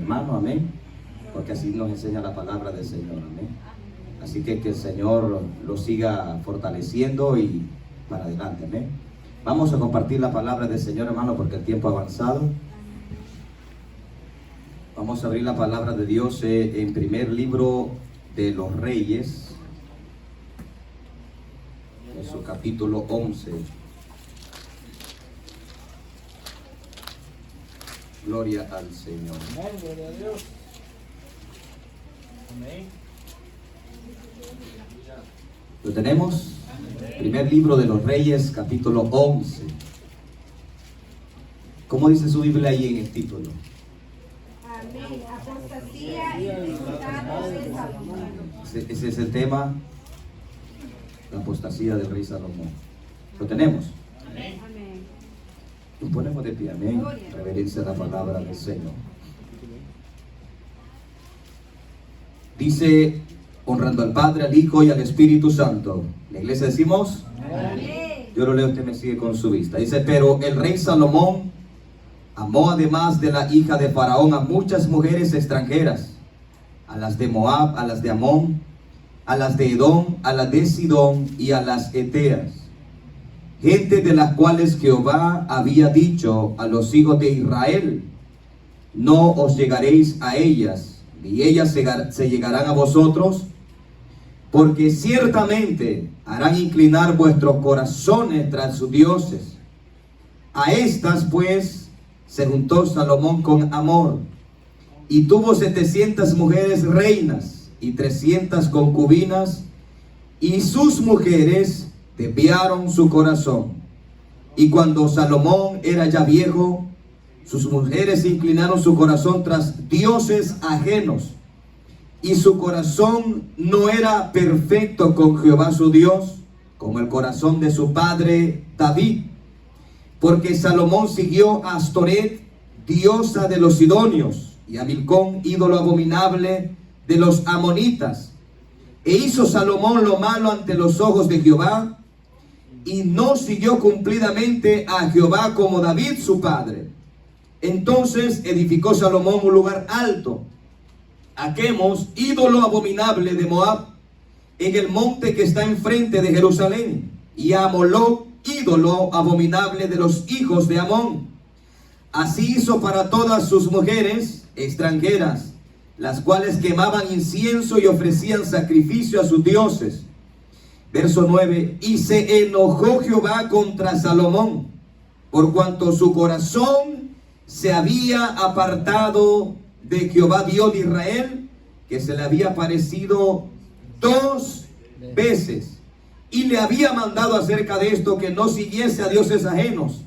hermano, amén, porque así nos enseña la palabra del Señor, amén. Así que el Señor lo siga fortaleciendo y para adelante, amén. Vamos a compartir la palabra del Señor, hermano, porque el tiempo ha avanzado. Vamos a abrir la palabra de Dios en primer libro de los Reyes, en su capítulo 11. Gloria al Señor. Amén, gloria a Dios. Amén. ¿Lo tenemos? Primer libro de los Reyes, capítulo 11. ¿Cómo dice su Biblia ahí en el título? Amén. Apostasía y resultados de Salomón. Ese es el tema, la apostasía del rey Salomón. ¿Lo tenemos? Amén. Amén. Nos ponemos de pie, amén. Reverencia a la palabra del Señor. Dice, honrando al Padre, al Hijo y al Espíritu Santo. La iglesia decimos, Amén. yo lo leo, usted me sigue con su vista. Dice, pero el rey Salomón amó además de la hija de Faraón a muchas mujeres extranjeras, a las de Moab, a las de Amón, a las de Edom, a las de Sidón y a las Eteas, gente de las cuales Jehová había dicho a los hijos de Israel, no os llegaréis a ellas, ni ellas se llegarán a vosotros, porque ciertamente harán inclinar vuestros corazones tras sus dioses. A estas pues se juntó Salomón con amor, y tuvo 700 mujeres reinas y 300 concubinas, y sus mujeres desviaron su corazón. Y cuando Salomón era ya viejo, sus mujeres inclinaron su corazón tras dioses ajenos, y su corazón no era perfecto con Jehová su Dios, como el corazón de su padre David, porque Salomón siguió a Astoret, diosa de los sidonios, y a Milcón, ídolo abominable de los amonitas. E hizo Salomón lo malo ante los ojos de Jehová, y no siguió cumplidamente a Jehová como David su padre. Entonces edificó Salomón un lugar alto, a Quemos, ídolo abominable de Moab, en el monte que está enfrente de Jerusalén, y a Moloc, ídolo abominable de los hijos de Amón. Así hizo para todas sus mujeres extranjeras, las cuales quemaban incienso y ofrecían sacrificio a sus dioses. Verso 9, y se enojó Jehová contra Salomón, por cuanto su corazón se había apartado de Jehová Dios de Israel, que se le había aparecido 2 veces, y le había mandado acerca de esto que no siguiese a dioses ajenos,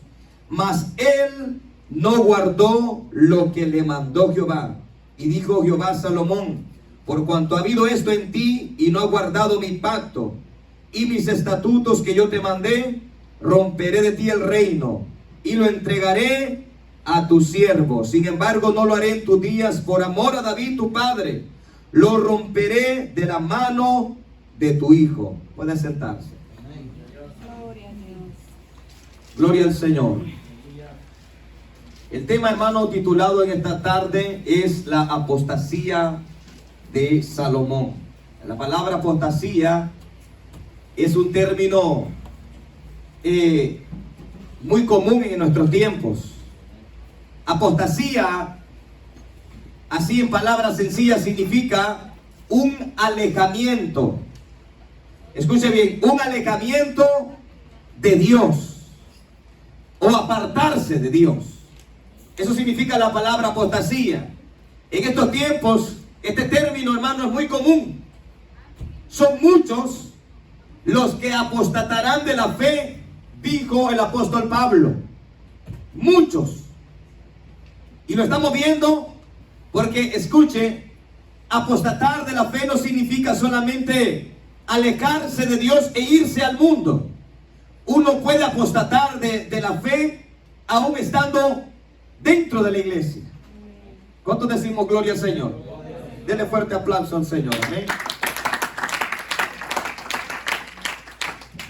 mas él no guardó lo que le mandó Jehová. Y dijo Jehová a Salomón, por cuanto ha habido esto en ti y no has guardado mi pacto y mis estatutos que yo te mandé, romperé de ti el reino y lo entregaré a tu siervo. Sin embargo, no lo haré en tus días por amor a David tu padre. Lo romperé de la mano de tu hijo. Puede sentarse. Gloria a Dios. Gloria al Señor. El tema, hermano, titulado en esta tarde es la apostasía de Salomón. La palabra apostasía es un término muy común en nuestros tiempos. Apostasía, así en palabras sencillas, significa un alejamiento. Escuche bien, un alejamiento de Dios o apartarse de Dios. Eso significa la palabra apostasía. En estos tiempos, este término, hermano, es muy común. Son muchos los que apostatarán de la fe, dijo el apóstol Pablo. Muchos. Y lo estamos viendo porque, escuche, apostatar de la fe no significa solamente alejarse de Dios e irse al mundo. Uno puede apostatar de la fe aún estando dentro de la iglesia. ¿Cuántos decimos gloria al Señor? Denle fuerte aplauso al Señor. Amén.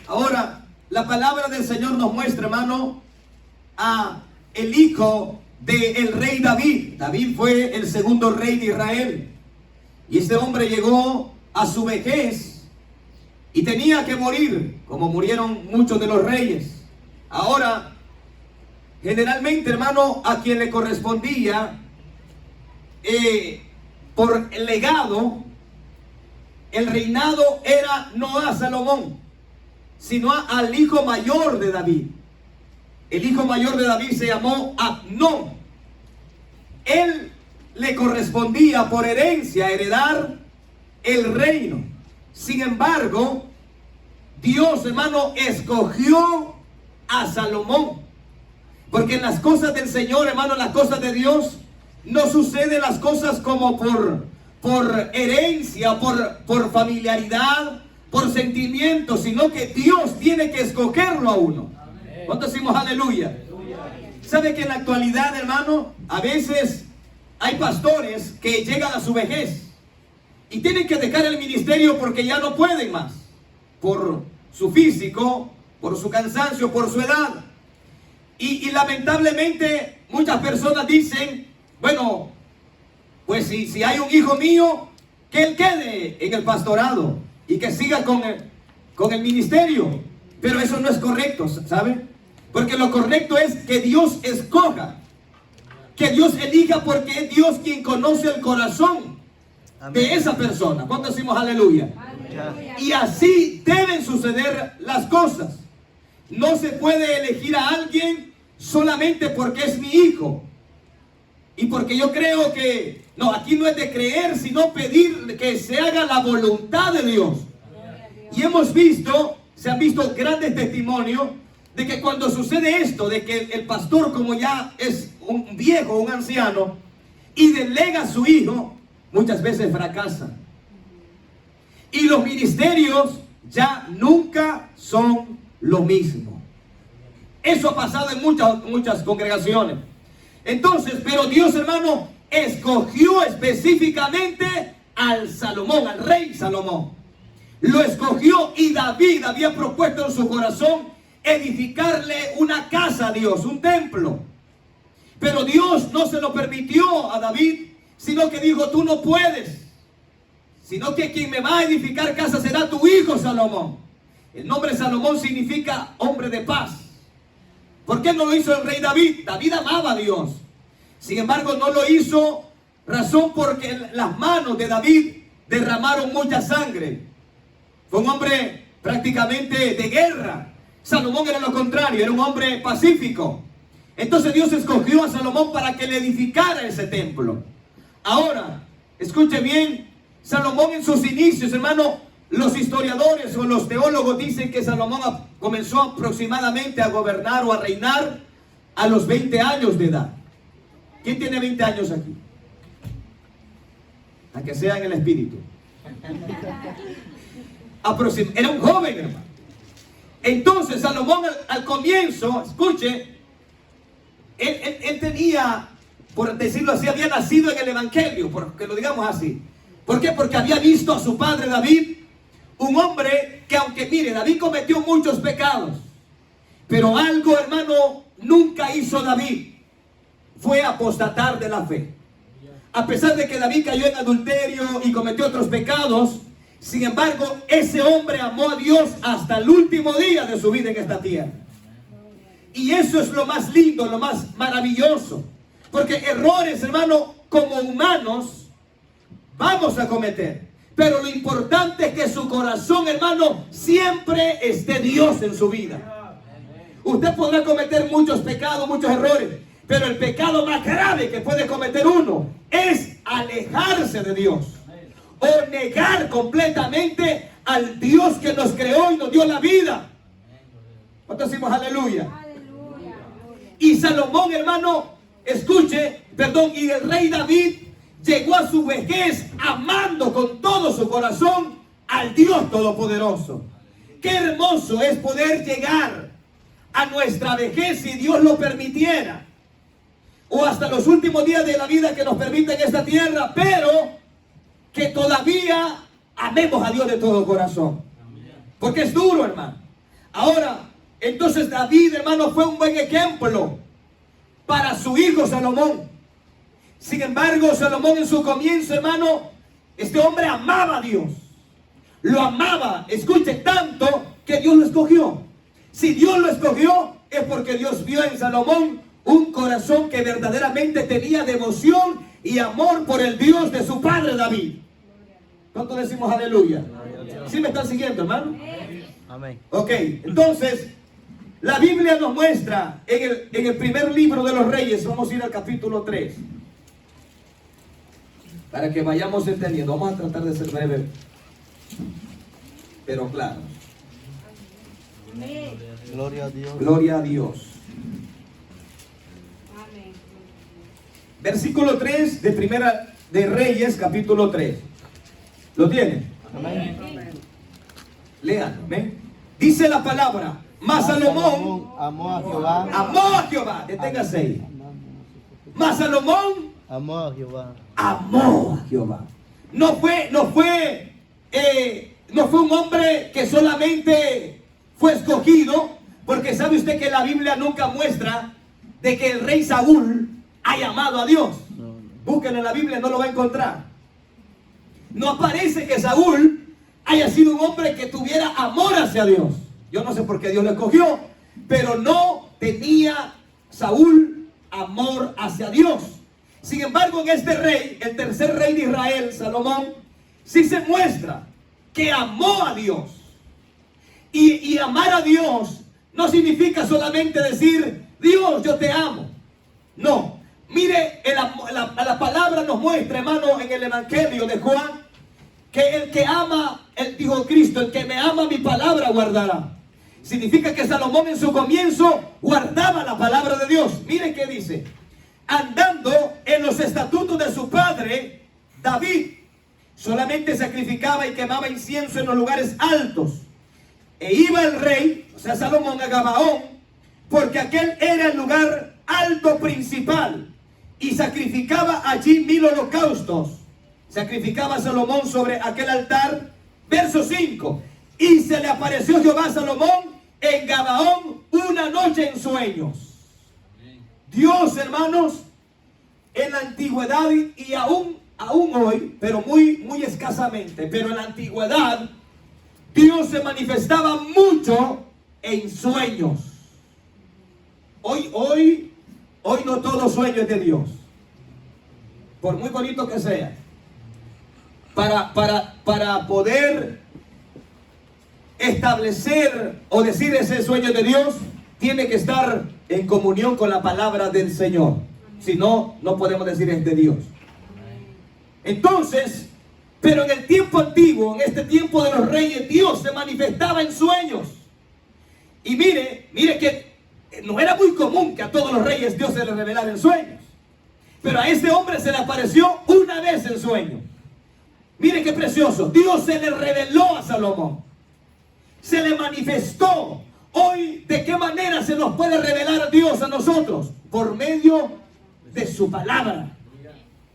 Ahora, la palabra del Señor nos muestra, hermano, a el hijo del rey David. David fue el segundo rey de Israel. Y este hombre llegó a su vejez y tenía que morir, como murieron muchos de los reyes. Ahora, generalmente, hermano, a quien le correspondía por el legado, el reinado era no a Salomón, sino al hijo mayor de David. El hijo mayor de David se llamó Amnón. Él le correspondía por herencia heredar el reino. Sin embargo, Dios, hermano, escogió a Salomón. Porque en las cosas del Señor, hermano, en las cosas de Dios, no suceden las cosas como por herencia, por familiaridad, por sentimiento, sino que Dios tiene que escogerlo a uno. ¿Cuántos decimos aleluya? ¿Sabe que en la actualidad, hermano, a veces hay pastores que llegan a su vejez y tienen que dejar el ministerio porque ya no pueden más? Por su físico, por su cansancio, por su edad. Y lamentablemente muchas personas dicen, bueno, pues si hay un hijo mío, que él quede en el pastorado y que siga con el ministerio. Pero eso no es correcto, ¿sabe? Porque lo correcto es que Dios escoja, que Dios elija, porque es Dios quien conoce el corazón de esa persona. ¿Cuántos decimos aleluya? Aleluya. Y así deben suceder las cosas. No se puede elegir a alguien solamente porque es mi hijo. Y porque yo creo que, no, aquí no es de creer, sino pedir que se haga la voluntad de Dios. Y hemos visto, se han visto grandes testimonios de que cuando sucede esto, de que el pastor, como ya es un viejo, un anciano, y delega a su hijo, muchas veces fracasa. Y los ministerios ya nunca son lo mismo. Eso ha pasado en muchas congregaciones. Entonces, pero Dios, hermano, escogió específicamente al Salomón, al rey Salomón. Lo escogió, y David había propuesto en su corazón edificarle una casa a Dios, un templo. Pero Dios no se lo permitió a David, sino que dijo, tú no puedes, sino que quien me va a edificar casa será tu hijo Salomón. El nombre Salomón significa hombre de paz. ¿Por qué no lo hizo el rey David? David amaba a Dios. Sin embargo, no lo hizo, razón porque las manos de David derramaron mucha sangre. Fue un hombre prácticamente de guerra. Salomón era lo contrario, era un hombre pacífico. Entonces Dios escogió a Salomón para que le edificara ese templo. Ahora, escuche bien, Salomón en sus inicios, hermano, los historiadores o los teólogos dicen que Salomón comenzó aproximadamente a gobernar o a reinar a los 20 años de edad. ¿Quién tiene 20 años aquí? Aunque sea en el espíritu. Era un joven, hermano. Entonces Salomón al comienzo, escuche, él tenía, por decirlo así, había nacido en el evangelio, porque lo digamos así. ¿Por qué? Porque había visto a su padre David, un hombre que, aunque mire, David cometió muchos pecados, pero algo, hermano, nunca hizo David, fue apostatar de la fe. A pesar de que David cayó en adulterio y cometió otros pecados, sin embargo, ese hombre amó a Dios hasta el último día de su vida en esta tierra. Y eso es lo más lindo, lo más maravilloso. Porque errores, hermano, como humanos, vamos a cometer. Pero lo importante es que su corazón, hermano, siempre esté Dios en su vida. Usted podrá cometer muchos pecados, muchos errores, pero el pecado más grave que puede cometer uno es alejarse de Dios. O negar completamente al Dios que nos creó y nos dio la vida. ¿Cuántos decimos aleluya? Aleluya. Y Salomón, hermano, escuche, perdón, y el rey David llegó a su vejez amando con todo su corazón al Dios Todopoderoso. Qué hermoso es poder llegar a nuestra vejez, si Dios lo permitiera, o hasta los últimos días de la vida que nos permite en esta tierra, pero que todavía amemos a Dios de todo corazón. Porque es duro, hermano. Ahora, entonces David, hermano, fue un buen ejemplo. para su hijo Salomón. Sin embargo, Salomón en su comienzo, hermano, este hombre amaba a Dios. Lo amaba, escuche, tanto que Dios lo escogió. Si Dios lo escogió, es porque Dios vio en Salomón un corazón que verdaderamente tenía devoción y amor por el Dios de su padre David. ¿Cuánto decimos aleluya? ¿Sí me están siguiendo, hermano? Amén. Ok, entonces, la Biblia nos muestra en el primer libro de los Reyes, vamos a ir al capítulo 3, para que vayamos entendiendo. Vamos a tratar de ser breve, pero claro. Amén. Gloria a Dios. Gloria a Dios. Amén. Versículo 3 de Primera de Reyes, capítulo 3. ¿Lo tienen? Amén. Lean, ¿ven? Dice la palabra, mas Salomón amó a Jehová. amó a Jehová. Deténgase ahí. Mas Salomón Amó a Jehová. amó a Jehová. No fue un hombre que solamente fue escogido, porque sabe usted que la Biblia nunca muestra de que el rey Saúl haya amado a Dios. Búsquenlo en la Biblia, no lo va a encontrar. No aparece que Saúl haya sido un hombre que tuviera amor hacia Dios. Yo no sé por qué Dios lo escogió, pero no tenía Saúl amor hacia Dios. Sin embargo, en este rey, el tercer rey de Israel, Salomón, sí se muestra que amó a Dios. Y amar a Dios no significa solamente decir, Dios, yo te amo. No. Mire, la palabra nos muestra, hermano, en el Evangelio de Juan, que el que ama, dijo Cristo, el que me ama mi palabra guardará. Significa que Salomón en su comienzo guardaba la palabra de Dios. Mire qué dice. Andando en los estatutos de su padre David, solamente sacrificaba y quemaba incienso en los lugares altos. E iba el rey, o sea Salomón, a Gabaón, porque aquel era el lugar alto principal, y sacrificaba allí 1000 holocaustos. Sacrificaba Salomón sobre aquel altar. Verso 5. Y se le apareció Jehová a Salomón en Gabaón una noche en sueños. Dios, hermanos, en la antigüedad y aún hoy, pero muy escasamente, pero en la antigüedad, Dios se manifestaba mucho en sueños. Hoy no todo sueño es de Dios, por muy bonito que sea. Para poder establecer o decir ese sueño de Dios, tiene que estar en comunión con la palabra del Señor. Si no, no podemos decir es de Dios. Entonces, pero en el tiempo antiguo, en este tiempo de los reyes, Dios se manifestaba en sueños. Y mire que no era muy común que a todos los reyes Dios se les revelara en sueños. Pero a este hombre se le apareció una vez en sueño. Mire qué precioso. Dios se le reveló a Salomón. Se le manifestó. Hoy, ¿de qué manera se nos puede revelar Dios a nosotros? Por medio de su palabra.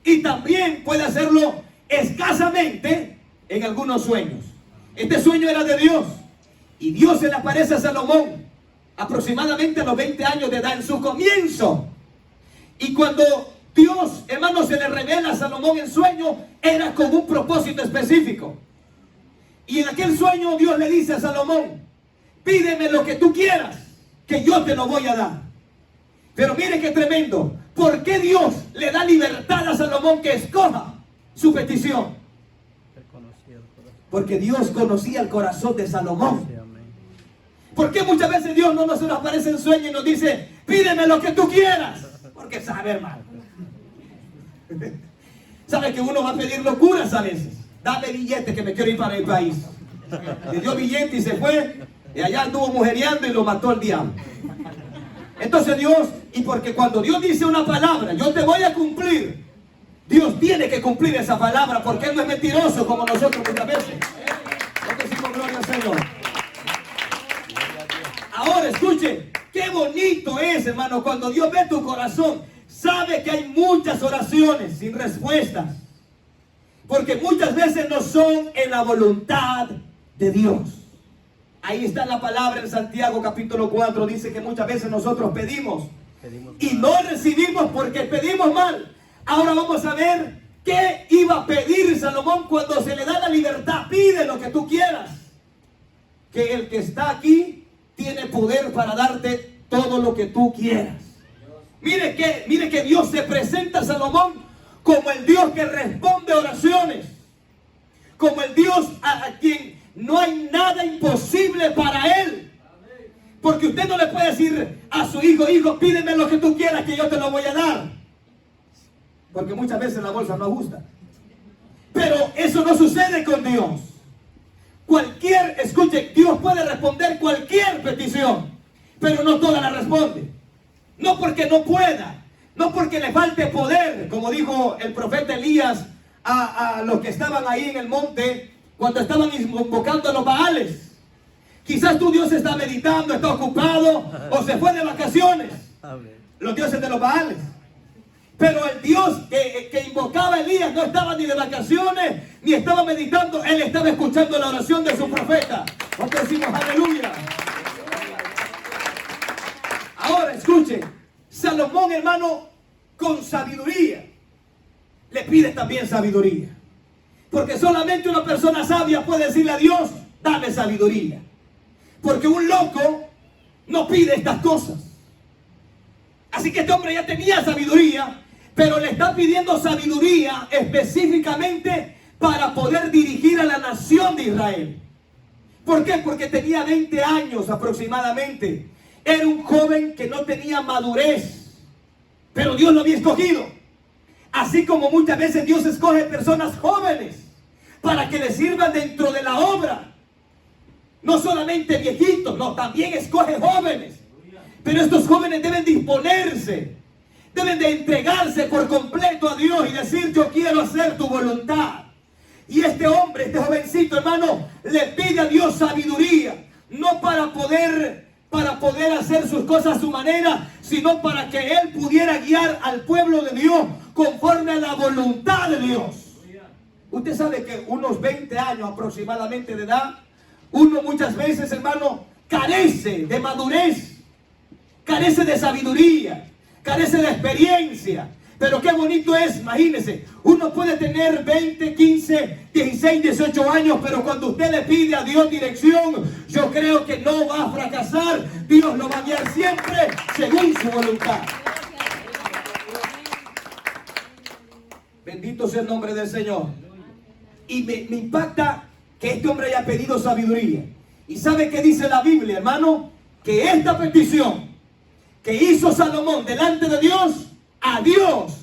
Y también puede hacerlo escasamente en algunos sueños. Este sueño era de Dios. Y Dios se le aparece a Salomón aproximadamente a los 20 años de edad, en su comienzo. Y cuando Dios, hermano, se le revela a Salomón en sueño, era con un propósito específico. Y en aquel sueño Dios le dice a Salomón, pídeme lo que tú quieras, que yo te lo voy a dar. Pero mire qué tremendo. ¿Por qué Dios le da libertad a Salomón que escoja su petición? Porque Dios conocía el corazón de Salomón. ¿Por qué muchas veces Dios no nos aparece en sueño y nos dice, pídeme lo que tú quieras? Porque sabe, hermano. Sabe que uno va a pedir locuras a veces. Dame billete que me quiero ir para el país. Le dio billete y se fue. Y allá anduvo mujereando y lo mató el diablo. Entonces Dios, y porque cuando Dios dice una palabra, yo te voy a cumplir, Dios tiene que cumplir esa palabra, porque Él no es mentiroso como nosotros muchas veces. ¿Cuánto decimos gloria al Señor? Ahora escuche, qué bonito es, hermano, cuando Dios ve tu corazón. Sabe que hay muchas oraciones sin respuestas, porque muchas veces no son en la voluntad de Dios. Ahí está la palabra en Santiago capítulo 4, dice que muchas veces nosotros pedimos y no recibimos porque pedimos mal. Ahora vamos a ver qué iba a pedir Salomón cuando se le da la libertad. Pide lo que tú quieras, que el que está aquí tiene poder para darte todo lo que tú quieras. Mire que Dios se presenta a Salomón como el Dios que responde oraciones, como el Dios a quien no hay nada imposible para él. Porque usted no le puede decir a su hijo: hijo, pídeme lo que tú quieras que yo te lo voy a dar. Porque muchas veces la bolsa no ajusta. Pero eso no sucede con Dios. Escuche, Dios puede responder cualquier petición, pero no toda la responde. No porque no pueda, no porque le falte poder, como dijo el profeta Elías a los que estaban ahí en el monte cuando estaban invocando a los Baales. Quizás tu Dios está meditando, está ocupado o se fue de vacaciones. Los dioses de los Baales. Pero el Dios que invocaba a Elías no estaba ni de vacaciones, ni estaba meditando. Él estaba escuchando la oración de su profeta. Nosotros decimos aleluya. Ahora escuche, Salomón, hermano, con sabiduría, le pide también sabiduría. Porque solamente una persona sabia puede decirle a Dios: dame sabiduría. Porque un loco no pide estas cosas. Así que este hombre ya tenía sabiduría, pero le está pidiendo sabiduría específicamente para poder dirigir a la nación de Israel. ¿Por qué? Porque tenía 20 años aproximadamente. Era un joven que no tenía madurez, pero Dios lo había escogido. Así como muchas veces Dios escoge personas jóvenes para que le sirvan dentro de la obra. No solamente viejitos, no, también escoge jóvenes. Pero estos jóvenes deben disponerse, deben de entregarse por completo a Dios y decir: yo quiero hacer tu voluntad. Y este hombre, este jovencito, hermano, le pide a Dios sabiduría, no para poder hacer sus cosas a su manera, sino para que él pudiera guiar al pueblo de Dios conforme a la voluntad de Dios. Usted sabe que unos 20 años aproximadamente de edad, uno muchas veces, hermano, carece de madurez, carece de sabiduría, carece de experiencia. Pero qué bonito es, imagínese, uno puede tener 20, 15, 16, 18 años, pero cuando usted le pide a Dios dirección, yo creo que no va a fracasar. Dios lo va a guiar siempre según su voluntad. Bendito sea el nombre del Señor. Y me impacta que este hombre haya pedido sabiduría. ¿Y sabe qué dice la Biblia, hermano? Que esta petición que hizo Salomón delante de Dios, a Dios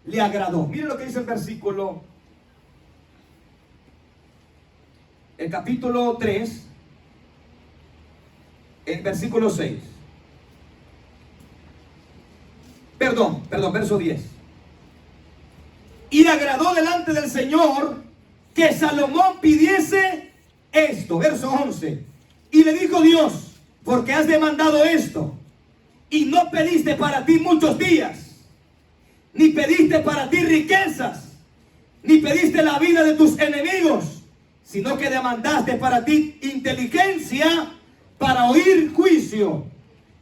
le agradó. Miren lo que dice el capítulo 3, el versículo 6. Perdón, verso 10. Y agradó delante del Señor que Salomón pidiese esto. Verso 11. Y le dijo Dios: porque has demandado esto, y no pediste para ti muchos días, ni pediste para ti riquezas, ni pediste la vida de tus enemigos, sino que demandaste para ti inteligencia para oír juicio.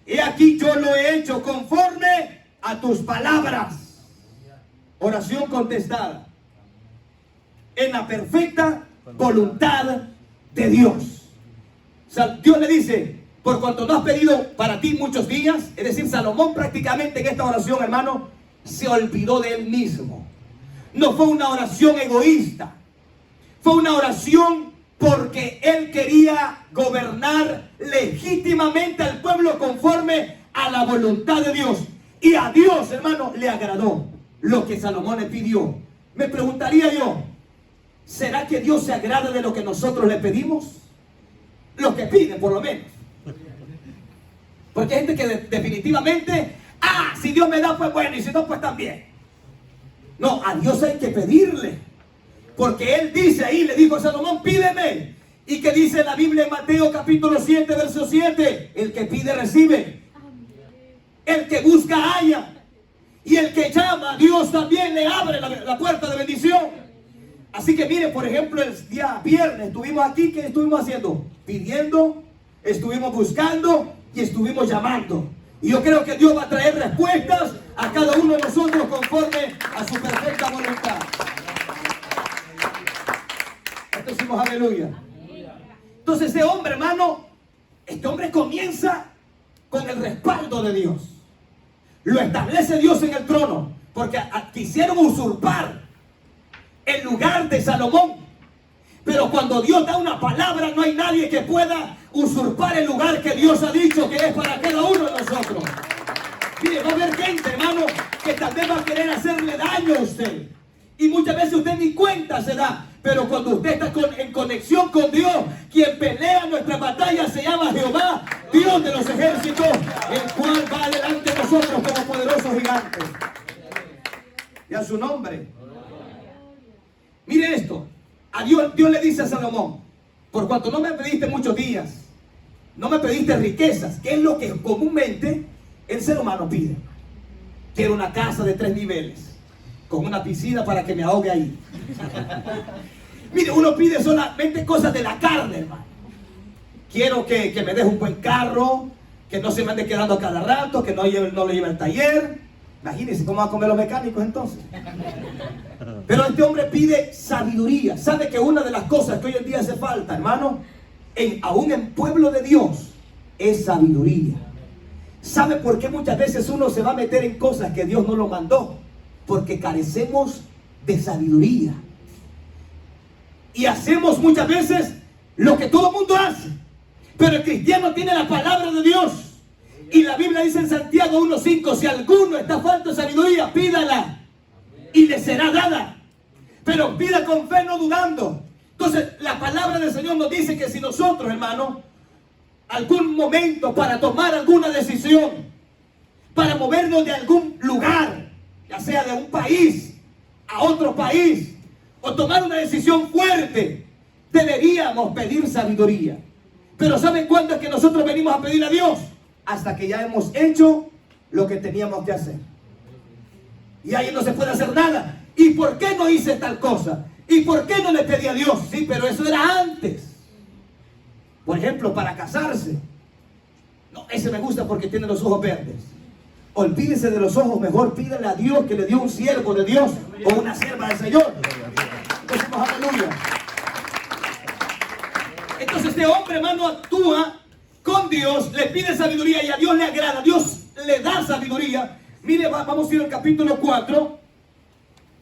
He aquí yo lo he hecho conforme a tus palabras. Oración contestada en la perfecta voluntad de Dios. O sea, Dios le dice: por cuanto no has pedido para ti muchos días. Es decir, Salomón prácticamente en esta oración, hermano, se olvidó de él mismo. No fue una oración egoísta, fue una oración porque él quería gobernar legítimamente al pueblo conforme a la voluntad de Dios. Y a Dios, hermano, le agradó lo que Salomón le pidió. Me preguntaría yo: ¿será que Dios se agrada de lo que nosotros le pedimos? Lo que pide, por lo menos. Porque hay gente que definitivamente: si Dios me da, pues bueno, y si no, pues también. No, a Dios hay que pedirle. Porque Él dice ahí, le dijo a Salomón: pídeme. Y que dice la Biblia en Mateo capítulo 7, verso 7: el que pide, recibe. El que busca, halla. Y el que llama, Dios también le abre la puerta de bendición. Así que mire, por ejemplo, el día viernes estuvimos aquí. ¿Qué estuvimos haciendo? Pidiendo, estuvimos buscando y estuvimos llamando. Y yo creo que Dios va a traer respuestas a cada uno de nosotros conforme a su perfecta voluntad. Decimos aleluya. Entonces este hombre, hermano, este hombre comienza con el respaldo de Dios. Lo establece Dios en el trono, porque quisieron usurpar el lugar de Salomón. Pero cuando Dios da una palabra, no hay nadie que pueda usurpar el lugar que Dios ha dicho que es para cada uno de nosotros. Mire, va a haber gente, hermano, que también va a querer hacerle daño a usted. Y muchas veces usted ni cuenta se da. Pero cuando usted está en conexión con Dios, quien pelea nuestra batalla se llama Jehová, Dios de los ejércitos, el cual va delante de nosotros como poderoso gigante. Y a su nombre. Mire esto. A Dios le dice a Salomón: por cuanto no me pediste muchos días, no me pediste riquezas, que es lo que comúnmente el ser humano pide. Quiero una casa de 3 niveles, con una piscina para que me ahogue ahí. Mire, uno pide solamente cosas de la carne, hermano. Quiero que me deje un buen carro, que no se me ande quedando a cada rato, que no lo lleve al taller. Imagínense cómo van a comer los mecánicos entonces. Pero este hombre pide sabiduría. ¿Sabe que una de las cosas que hoy en día hace falta, hermano, aún en pueblo de Dios, es sabiduría? ¿Sabe por qué muchas veces uno se va a meter en cosas que Dios no lo mandó? Porque carecemos de sabiduría. Y hacemos muchas veces lo que todo el mundo hace. Pero el cristiano tiene la palabra de Dios. Y la Biblia dice en Santiago 1:5: si alguno está falto de sabiduría, pídala y le será dada. Pero pida con fe, no dudando. Entonces la palabra del Señor nos dice que si nosotros, hermano, algún momento para tomar alguna decisión, para movernos de algún lugar, ya sea de un país a otro país, o tomar una decisión fuerte, deberíamos pedir sabiduría. Pero ¿saben cuándo es que nosotros venimos a pedir a Dios? Hasta que ya hemos hecho lo que teníamos que hacer. Y ahí no se puede hacer nada. ¿Y por qué no hice tal cosa? ¿Y por qué no le pedí a Dios? Sí, pero eso era antes. Por ejemplo, para casarse. No, ese me gusta porque tiene los ojos verdes. Olvídese de los ojos, mejor pídele a Dios que le dio un siervo de Dios o una sierva del Señor. Decimos aleluya. Entonces este hombre, hermano, actúa con Dios, le pide sabiduría y a Dios le agrada, Dios le da sabiduría. Mire, vamos a ir al capítulo 4,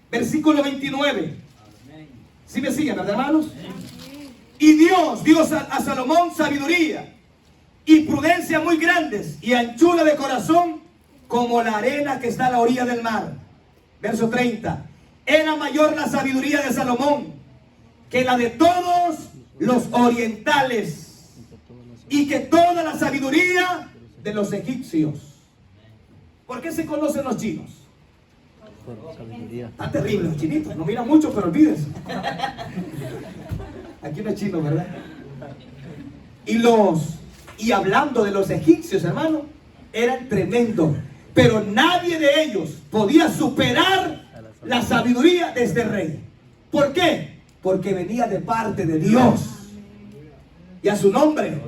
versículo 29. ¿Sí me siguen, hermanos? Y Dios dio a Salomón sabiduría y prudencia muy grandes y anchura de corazón como la arena que está a la orilla del mar. Verso 30. Era mayor la sabiduría de Salomón que la de todos los orientales y que toda la sabiduría de los egipcios. ¿Por qué se conocen los chinos? Están terribles los chinitos, no miran mucho, pero olvídense. Aquí no es chino, ¿verdad? Y hablando de los egipcios, hermano, eran tremendos, pero nadie de ellos podía superar la sabiduría de este rey. ¿Por qué? Porque venía de parte de Dios. Y a su nombre.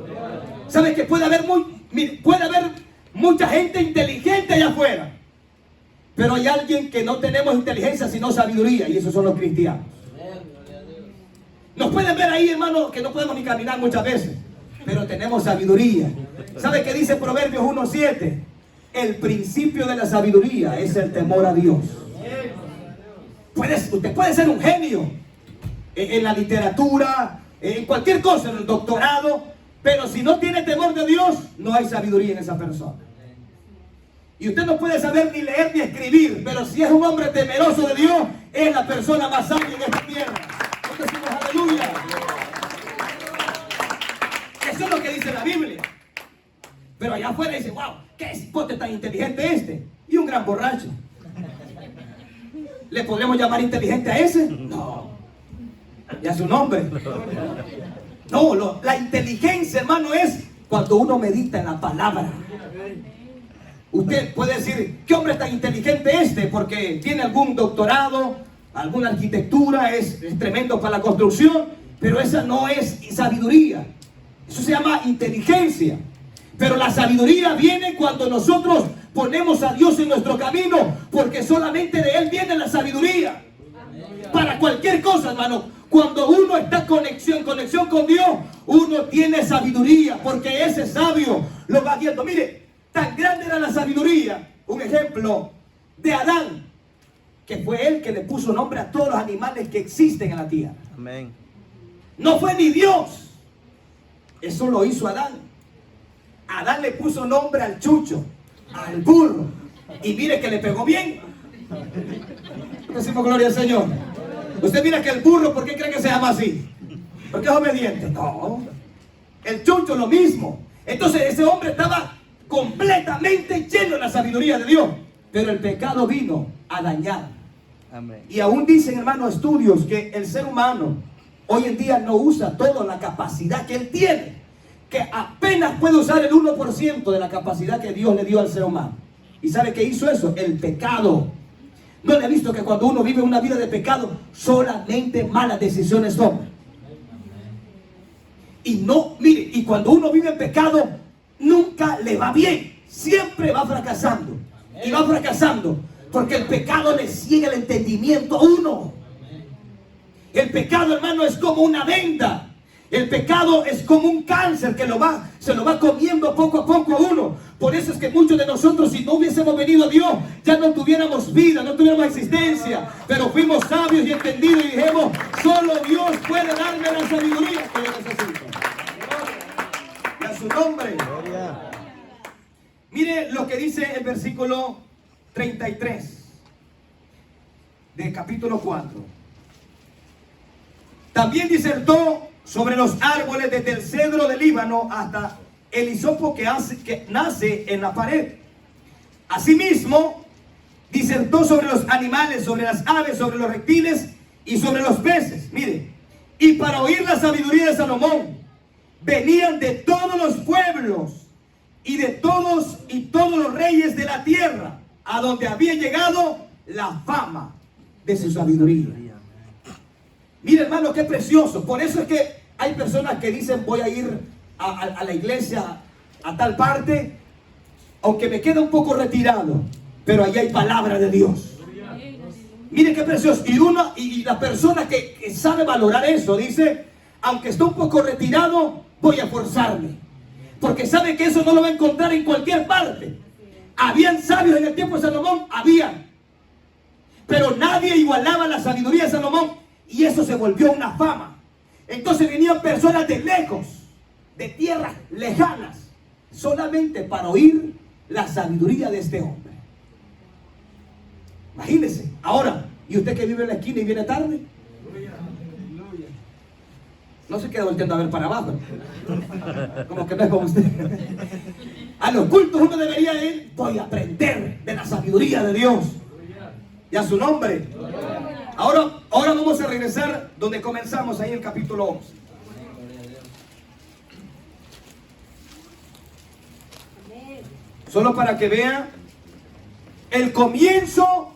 ¿Sabe que puede haber mucha gente inteligente allá afuera? Pero hay alguien que no tenemos inteligencia sino sabiduría, y esos son los cristianos. Nos pueden ver ahí, hermano, que no podemos ni caminar muchas veces, pero tenemos sabiduría. ¿Sabe qué dice Proverbios 1:7? El principio de la sabiduría es el temor a Dios. Usted puede ser un genio en la literatura, en cualquier cosa, en el doctorado, pero si no tiene temor de Dios, no hay sabiduría en esa persona. Y usted no puede saber ni leer ni escribir, pero si es un hombre temeroso de Dios, es la persona más sabia en esta tierra. Entonces decimos aleluya. Eso es lo que dice la Biblia. Pero allá afuera dice: wow, qué cipote tan inteligente este. Y un gran borracho. ¿Le podremos llamar inteligente a ese? No. Y a su nombre. No, la inteligencia, hermano, es cuando uno medita en la palabra. Usted puede decir: ¿qué hombre tan inteligente este? Porque tiene algún doctorado, alguna arquitectura, es tremendo para la construcción, pero esa no es sabiduría. Eso se llama inteligencia. Pero la sabiduría viene cuando nosotros ponemos a Dios en nuestro camino, porque solamente de Él viene la sabiduría. Para cualquier cosa, hermano. Cuando uno está en conexión con Dios, uno tiene sabiduría, porque ese sabio lo va guiando. Mire, tan grande era la sabiduría, un ejemplo de Adán, que fue él que le puso nombre a todos los animales que existen en la tierra. Amén. No fue ni Dios, eso lo hizo Adán. Adán le puso nombre al chucho, al burro, y mire que le pegó bien. Decimos gloria al Señor. Usted mira que el burro, ¿por qué cree que se llama así? Porque es obediente. No, el chucho lo mismo. Entonces ese hombre estaba completamente lleno de la sabiduría de Dios, pero el pecado vino a dañar. Amén. Y aún dicen, hermanos, estudios que el ser humano hoy en día no usa toda la capacidad que él tiene, que apenas puede usar el 1% de la capacidad que Dios le dio al ser humano. ¿Y sabe qué hizo eso? El pecado. ¿No le ha visto que cuando uno vive una vida de pecado, solamente malas decisiones toman? Y no, mire, y cuando uno vive en pecado, nunca le va bien. Siempre va fracasando. Y va fracasando. Porque el pecado le ciega el entendimiento a uno. El pecado, hermano, es como una venda. El pecado es como un cáncer que se lo va comiendo poco a poco a uno. Por eso es que muchos de nosotros, si no hubiésemos venido a Dios, ya no tuviéramos vida, no tuviéramos existencia. Pero fuimos sabios y entendidos y dijimos, solo Dios puede darme la sabiduría que yo necesito. Y a su nombre. Gloria. Mire lo que dice el versículo 33 de capítulo 4. También disertó sobre los árboles desde el cedro del Líbano hasta el hisopo que nace en la pared. Asimismo, disertó sobre los animales, sobre las aves, sobre los reptiles y sobre los peces. Mire, y para oír la sabiduría de Salomón, venían de todos los pueblos y de todos los reyes de la tierra, a donde había llegado la fama de su sabiduría. Mire, hermano, qué precioso. Por eso es que hay personas que dicen, voy a ir a la iglesia a tal parte, aunque me queda un poco retirado, pero allí hay palabra de Dios. Mire qué precioso. Y la persona que sabe valorar eso dice, aunque esté un poco retirado, voy a esforzarme, porque sabe que eso no lo va a encontrar en cualquier parte. Habían sabios en el tiempo de Salomón, habían, pero nadie igualaba la sabiduría de Salomón. Y eso se volvió una fama. Entonces venían personas de lejos, de tierras lejanas, solamente para oír la sabiduría de este hombre. Imagínense. Ahora, ¿y usted que vive en la esquina y viene tarde? No se queda volteando a ver para abajo. Como que no es como usted. A los cultos uno debería ir, voy a aprender de la sabiduría de Dios. Y a su nombre. Ahora vamos a regresar donde comenzamos, ahí en el capítulo 11. Solo para que vean el comienzo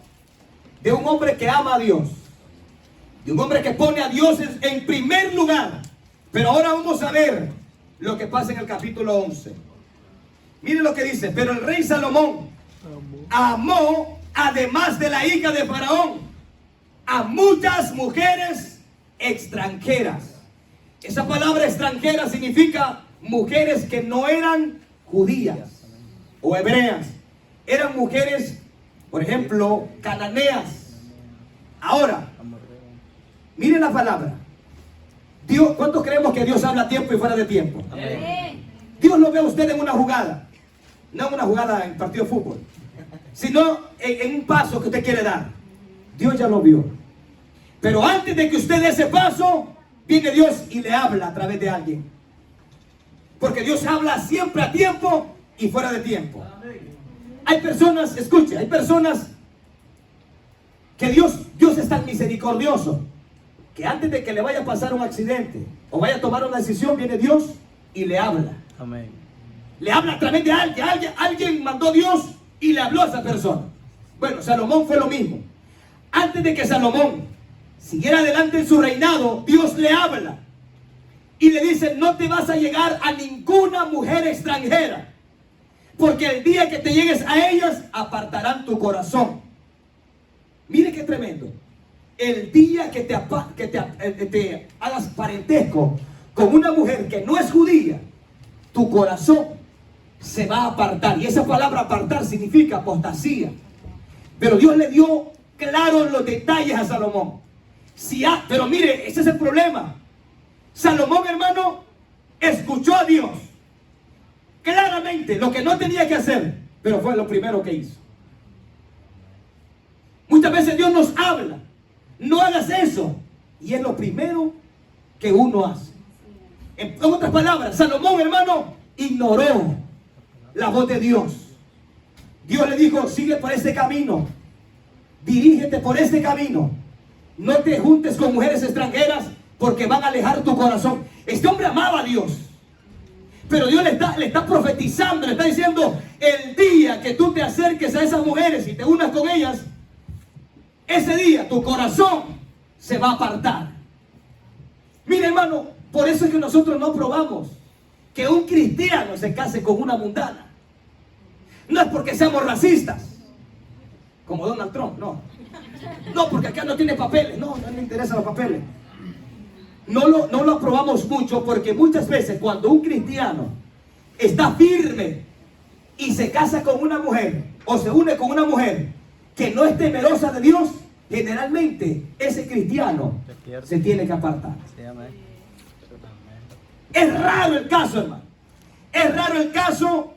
de un hombre que ama a Dios, de un hombre que pone a Dios en primer lugar. Pero ahora vamos a ver lo que pasa en el capítulo 11. Miren lo que dice. Pero el rey Salomón amó, además de la hija de Faraón, a muchas mujeres extranjeras. Esa palabra extranjera significa mujeres que no eran judías o hebreas. Eran mujeres, por ejemplo, cananeas. Ahora, miren la palabra. Dios, ¿cuántos creemos que Dios habla a tiempo y fuera de tiempo? Amén. Dios lo ve a usted en una jugada. No en una jugada en partido de fútbol, sino en un paso que usted quiere dar. Dios ya lo vio. Pero antes de que usted dé ese paso, viene Dios y le habla a través de alguien. Porque Dios habla siempre a tiempo y fuera de tiempo. Hay personas, escuche, hay personas que Dios es tan misericordioso que antes de que le vaya a pasar un accidente o vaya a tomar una decisión, viene Dios y le habla. Amén. Le habla a través de alguien. Alguien mandó Dios y le habló a esa persona. Bueno, Salomón fue lo mismo. Antes de que Salomón siguiera adelante en su reinado, Dios le habla y le dice, no te vas a llegar a ninguna mujer extranjera. porque el día que te llegues a ellas, apartarán tu corazón. Mire qué tremendo. El día que te hagas parentesco con una mujer que no es judía, tu corazón se va a apartar. Y esa palabra apartar significa apostasía. Pero Dios le dio claros los detalles a Salomón. Pero mire, ese es el problema. Salomón, hermano, escuchó a Dios claramente lo que no tenía que hacer, pero fue lo primero que hizo. Muchas veces Dios nos habla, no hagas eso, y es lo primero que uno hace. En otras palabras, Salomón, hermano, ignoró la voz de Dios. Dios le dijo, sigue por ese camino, dirígete por ese camino, no te juntes con mujeres extranjeras porque van a alejar tu corazón. Este hombre amaba a Dios, pero Dios le está profetizando, le está diciendo, el día que tú te acerques a esas mujeres y te unas con ellas, ese día tu corazón se va a apartar. Mire, hermano, por eso es que nosotros no aprobamos que un cristiano se case con una mundana. No es porque seamos racistas, como Donald Trump, no. No, porque acá no tiene papeles, no le interesan los papeles. No lo aprobamos mucho porque muchas veces cuando un cristiano está firme y se casa con una mujer o se une con una mujer que no es temerosa de Dios, generalmente ese cristiano se tiene que apartar. Es raro el caso, hermano. Es raro el caso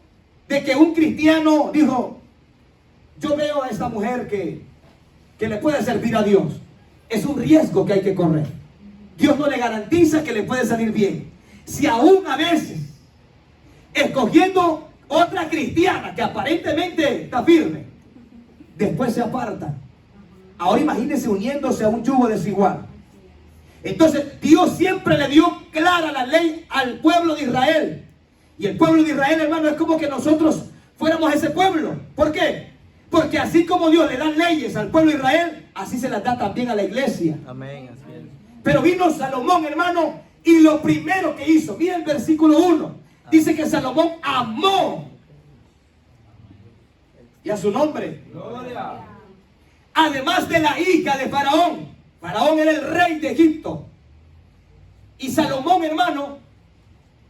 de que un cristiano dijo, yo veo a esta mujer que le puede servir a Dios. Es un riesgo que hay que correr. Dios no le garantiza que le puede salir bien. Si aún a veces, escogiendo otra cristiana que aparentemente está firme, después se aparta. Ahora imagínense uniéndose a un yugo desigual. Entonces Dios siempre le dio clara la ley al pueblo de Israel. Y el pueblo de Israel, hermano, es como que nosotros fuéramos ese pueblo. ¿Por qué? Porque así como Dios le da leyes al pueblo de Israel, así se las da también a la iglesia. Amén, así es. Pero vino Salomón, hermano, y lo primero que hizo, mira el versículo 1, dice que Salomón amó y a su nombre. Gloria. Además de la hija de Faraón. Faraón era el rey de Egipto. Y Salomón, hermano,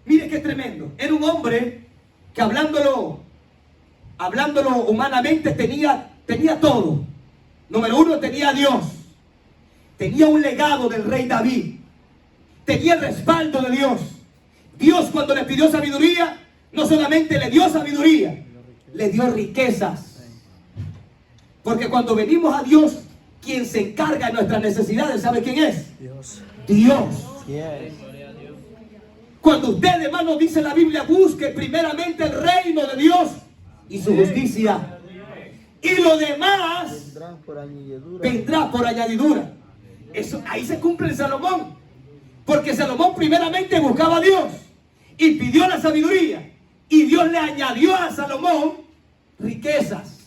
mire qué tremendo. Era un hombre que hablándolo humanamente tenía todo. Número 1, tenía a Dios. Tenía un legado del rey David. Tenía el respaldo de Dios. Dios, cuando le pidió sabiduría, no solamente le dio sabiduría, le dio riquezas. Porque cuando venimos a Dios, quien se encarga de nuestras necesidades, ¿sabe quién es? Dios. Dios. Yes. Cuando usted, hermano, dice la Biblia, busque primeramente el reino de Dios y su justicia, y lo demás vendrá por añadidura. Eso, ahí se cumple el Salomón. Porque Salomón primeramente buscaba a Dios y pidió la sabiduría, y Dios le añadió a Salomón riquezas.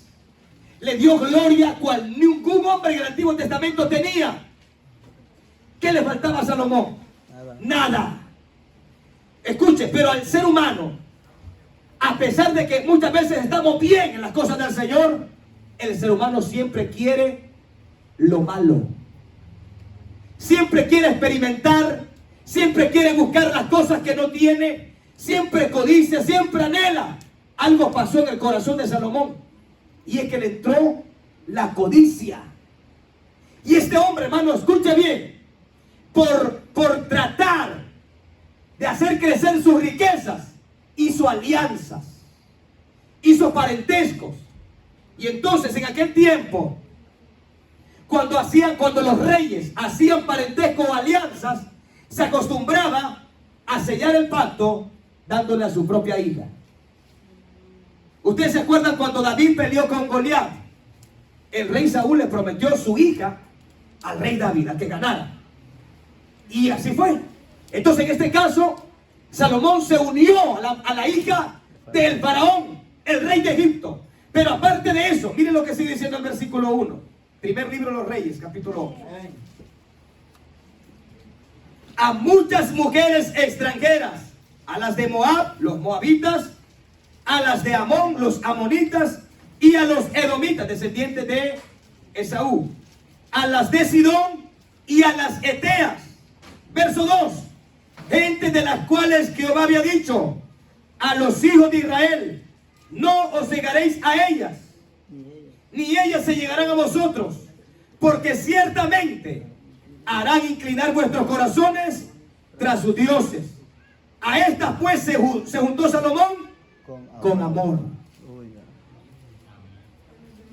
Le dio gloria cual ningún hombre en el Antiguo Testamento tenía. ¿Qué le faltaba a Salomón? Nada. Escuche, pero al ser humano, a pesar de que muchas veces estamos bien en las cosas del Señor, el ser humano siempre quiere lo malo. Siempre quiere experimentar, siempre quiere buscar las cosas que no tiene, siempre codicia, siempre anhela. Algo pasó en el corazón de Salomón, y es que le entró la codicia. Y este hombre, hermano, escuche bien, por tratar de hacer crecer sus riquezas, hizo alianzas, hizo parentescos. Y entonces en aquel tiempo, cuando los reyes hacían parentesco o alianzas, se acostumbraba a sellar el pacto dándole a su propia hija. ¿Ustedes se acuerdan cuando David peleó con Goliat? El rey Saúl le prometió su hija al rey David, a que ganara. Y así fue. Entonces en este caso, Salomón se unió a la hija del faraón, el rey de Egipto. Pero aparte de eso, miren lo que sigue diciendo el versículo 1. Primer libro de los Reyes, capítulo 8. A muchas mujeres extranjeras, a las de Moab, los moabitas, a las de Amón, los amonitas, y a los edomitas, descendientes de Esaú, a las de Sidón y a las eteas. Verso 2, gente de las cuales Jehová había dicho a los hijos de Israel, no os llegaréis a ellas, ni ellas se llegarán a vosotros, porque ciertamente harán inclinar vuestros corazones tras sus dioses. A estas pues se juntó Salomón con amor.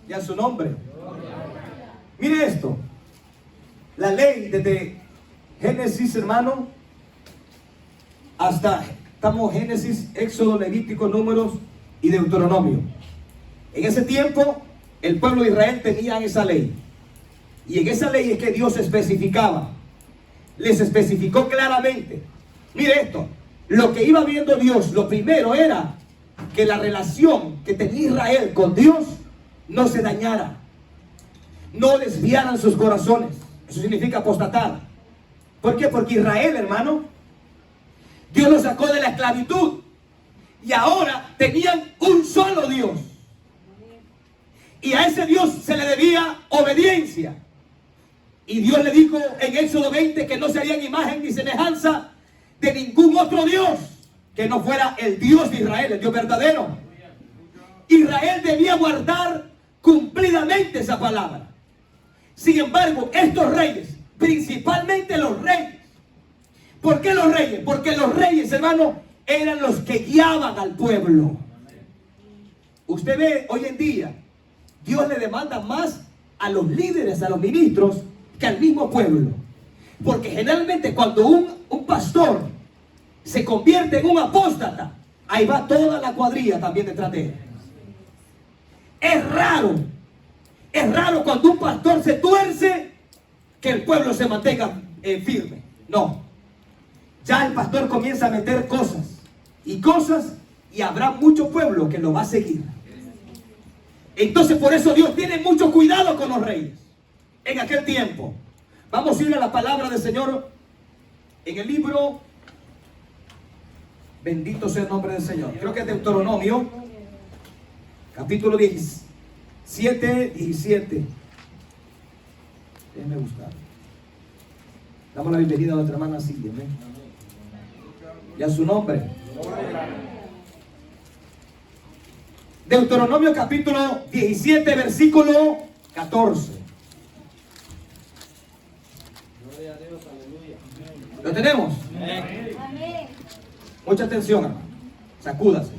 Y a su nombre. Mire esto. La ley desde Génesis, hermano, hasta estamos Génesis, Éxodo, Levítico, Números y Deuteronomio. En ese tiempo el pueblo de Israel tenía esa ley. Y en esa ley es que Dios especificaba. Les especificó claramente. Mire esto. Lo que iba viendo Dios, lo primero era que la relación que tenía Israel con Dios no se dañara, no desviaran sus corazones. Eso significa apostatar. ¿Por qué? Porque Israel, hermano, Dios los sacó de la esclavitud y ahora tenían un solo Dios, y a ese Dios se le debía obediencia. Y Dios le dijo en Éxodo 20 que no se harían imagen ni semejanza de ningún otro Dios que no fuera el Dios de Israel, el Dios verdadero. Israel debía guardar cumplidamente esa palabra. Sin embargo, estos reyes, principalmente los reyes, ¿por qué los reyes? Porque los reyes, hermano, eran los que guiaban al pueblo. Usted ve hoy en día, Dios le demanda más a los líderes, a los ministros, que al mismo pueblo. Porque generalmente cuando un pastor se convierte en un apóstata, ahí va toda la cuadrilla también detrás de él. Es raro cuando un pastor se tuerce que el pueblo se mantenga firme. No, ya el pastor comienza a meter cosas, y habrá mucho pueblo que lo va a seguir. Entonces por eso Dios tiene mucho cuidado con los reyes en aquel tiempo. Vamos a ir a la palabra del Señor en el libro, bendito sea el nombre del Señor, creo que es Deuteronomio, capítulo 17. Déjenme buscar. Damos la bienvenida a nuestra hermana Silvia. Y a su nombre. Deuteronomio capítulo 17, versículo 14. ¿Lo tenemos? Amén. Mucha atención, hermano. Sacúdase.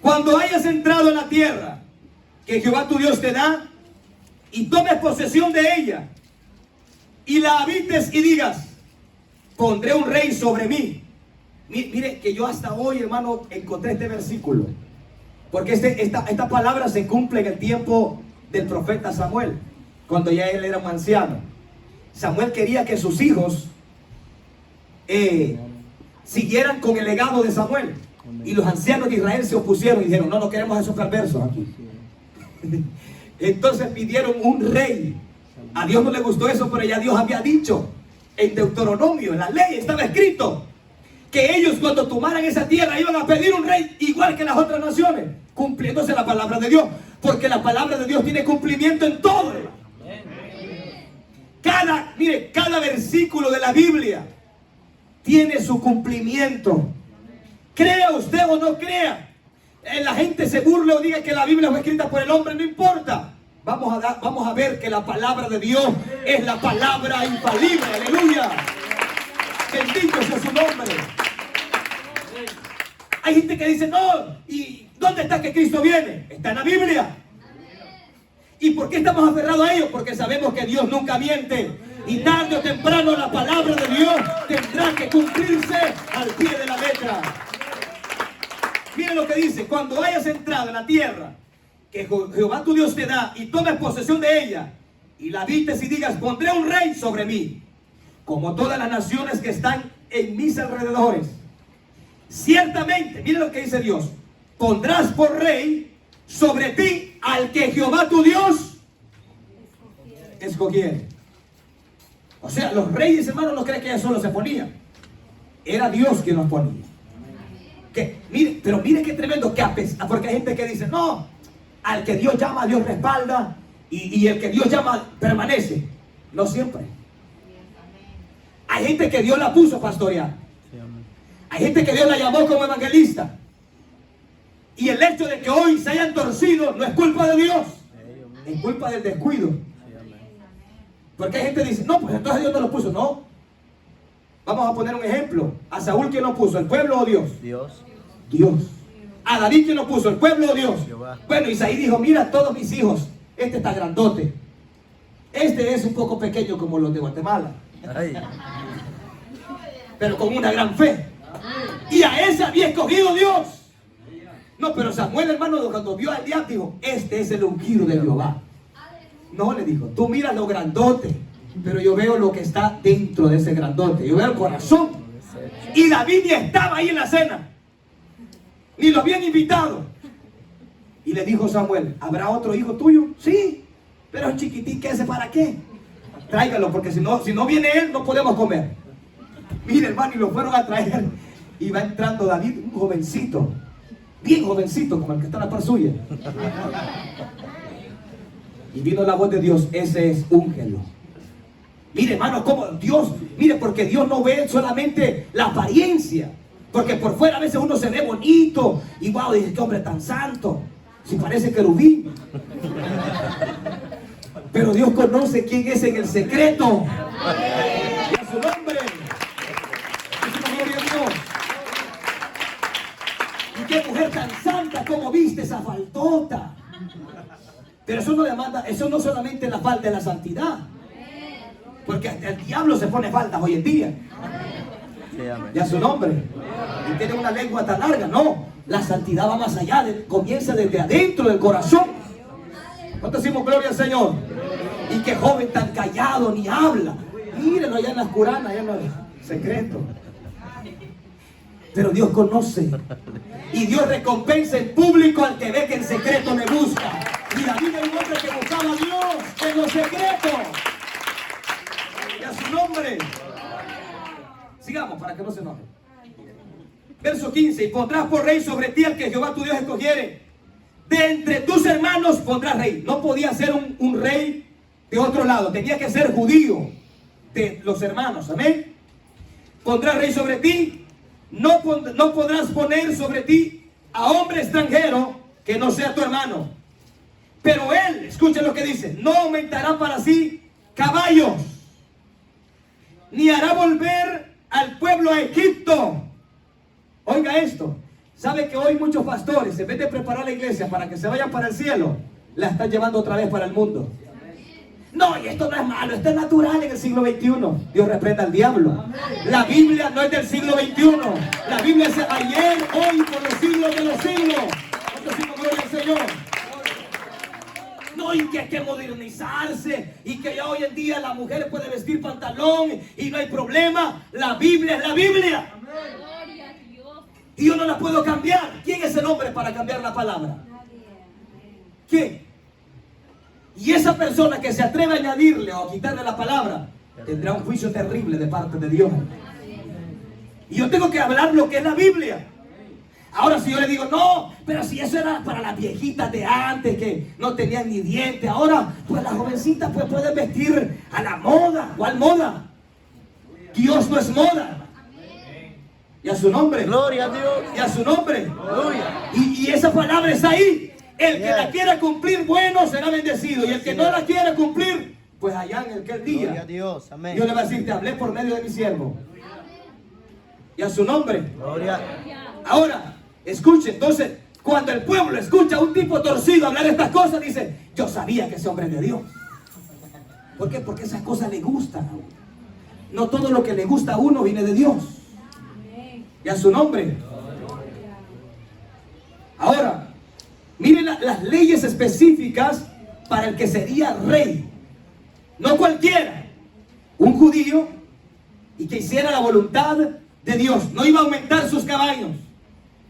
Cuando hayas entrado en la tierra que Jehová tu Dios te da, y tomes posesión de ella, y la habites y digas, pondré un rey sobre mí. Mire que yo hasta hoy, hermano, encontré este versículo, porque esta palabra se cumple en el tiempo del profeta Samuel, cuando ya él era un anciano. Samuel quería que sus hijos siguieran con el legado de Samuel, y los ancianos de Israel se opusieron y dijeron, no queremos esos perversos aquí. Entonces pidieron un rey. A Dios no le gustó eso, pero ya Dios había dicho en Deuteronomio, en la ley estaba escrito que ellos cuando tomaran esa tierra iban a pedir un rey igual que las otras naciones, cumpliéndose la palabra de Dios, porque la palabra de Dios tiene cumplimiento en todo. Cada versículo de la Biblia tiene su cumplimiento. Crea usted o no crea, la gente se burle o diga que la Biblia fue escrita por el hombre, no importa. Vamos a ver que la palabra de Dios es la palabra infalible. Aleluya. Bendito sea su nombre. Hay gente que dice, no, ¿y dónde está que Cristo viene? Está en la Biblia. ¿Y por qué estamos aferrados a ello? Porque sabemos que Dios nunca miente. Y tarde o temprano la palabra de Dios tendrá que cumplirse al pie de la letra. Miren lo que dice: cuando hayas entrado en la tierra que Jehová tu Dios te da, y tomes posesión de ella, y la habites y digas, pondré un rey sobre mí, como todas las naciones que están en mis alrededores. Ciertamente, miren lo que dice Dios, pondrás por rey sobre ti al que Jehová tu Dios escogiere. O sea, los reyes, hermanos, no creen que ellos solo se ponían. Era Dios quien los ponía. Que Mire, pero mire qué tremendo, porque hay gente que dice, no, al que Dios llama, Dios respalda, y el que Dios llama permanece. No siempre. Hay gente que Dios la puso a pastorear. Sí, amén. Hay gente que Dios la llamó como evangelista. Y el hecho de que hoy se hayan torcido no es culpa de Dios, es culpa del descuido. Sí, amén. Porque hay gente que dice, no, pues entonces Dios no lo puso. No. Vamos a poner un ejemplo. ¿A Saúl quién lo puso? ¿El pueblo o Dios? Dios. Dios. ¿A David quién lo puso? ¿El pueblo o Dios? Jehová. Bueno, Isaí dijo, mira todos mis hijos, este está grandote. Este es un poco pequeño como los de Guatemala, Ay. pero con una gran fe. Y a ese había escogido Dios. No, pero Samuel, hermano, cuando vio al diablo, dijo, este es el ungido de Jehová. No, le dijo, tú miras lo grandote, pero yo veo lo que está dentro de ese grandote. Yo veo el corazón. Y David ni estaba ahí en la cena, ni lo habían invitado. Y le dijo Samuel, ¿habrá otro hijo tuyo? Sí, pero es chiquitín, ¿ese para qué? Tráigalo, porque si no viene él, no podemos comer. Mire, hermano, y lo fueron a traer. Y va entrando David, un jovencito, bien jovencito, como el que está en la par suya. Y vino la voz de Dios, ese es úngelo. Mire, hermano, como Dios, mire, porque Dios no ve solamente la apariencia. Porque por fuera a veces uno se ve bonito y wow, dice, qué hombre tan santo, si parece querubín. Pero Dios conoce quién es en el secreto. Y a su nombre. Decimos gloria a Dios. Y qué mujer tan santa, como viste esa faldota. Pero eso no demanda, eso no solamente la falda de la santidad. Porque hasta el diablo se pone faldas hoy en día. Sí, amén. Y a su nombre. Y tiene una lengua tan larga. No, la santidad va más allá, comienza desde adentro del corazón. ¿Cuántos decimos gloria al Señor? Y qué joven tan callado, ni habla. Mírenlo allá en las curanas, allá en los secretos. Pero Dios conoce. Y Dios recompensa en público al que ve que en secreto le busca. Y David era un hombre que buscaba a Dios en los secretos. Y a su nombre. Sigamos para que no se enoje. Verso 15. Y pondrás por rey sobre ti al que Jehová tu Dios escogiere. De entre tus hermanos pondrás rey. No podía ser un rey de otro lado. Tenía que ser judío de los hermanos. Amén. Pondrás rey sobre ti. No podrás poner sobre ti a hombre extranjero que no sea tu hermano. Pero él, escuchen lo que dice, no aumentará para sí caballos, ni hará volver al pueblo a Egipto. Oiga esto, sabe que hoy muchos pastores, en vez de preparar la iglesia para que se vayan para el cielo, la están llevando otra vez para el mundo. No, y esto no es malo, esto es natural en el siglo XXI. Dios reprenda al diablo. La Biblia no es del siglo XXI. La Biblia es ayer, hoy, por los siglos de los siglos. ¿Cuántos siglos gloria al Señor? No, y que hay que modernizarse, y que ya hoy en día la mujer puede vestir pantalón y no hay problema. La Biblia es la Biblia. Y yo no la puedo cambiar. ¿Quién es el hombre para cambiar la palabra? ¿Quién? Y esa persona que se atreve a añadirle o a quitarle la palabra tendrá un juicio terrible de parte de Dios. Y yo tengo que hablar lo que es la Biblia. Ahora si yo le digo, no, pero si eso era para las viejitas de antes que no tenían ni dientes, ahora pues las jovencitas pues pueden vestir a la moda. ¿Cuál moda? Dios no es moda. Y a su nombre. Gloria a Dios. Y a su nombre. Gloria. Y esa palabra está ahí. El que la quiera cumplir, bueno, será bendecido. Y el que no la quiera cumplir, pues allá en aquel Gloria a día, Dios. Amén. Dios le va a decir, te hablé por medio de mi siervo. Y a su nombre. Gloria. Ahora, escuche, entonces, cuando el pueblo escucha a un tipo torcido hablar estas cosas, dice, yo sabía que ese hombre es de Dios. ¿Por qué? Porque esas cosas le gustan a uno. No todo lo que le gusta a uno viene de Dios. Y a su nombre. Ahora, miren las leyes específicas para el que sería rey. No cualquiera. Un judío y que hiciera la voluntad de Dios. No iba a aumentar sus caballos.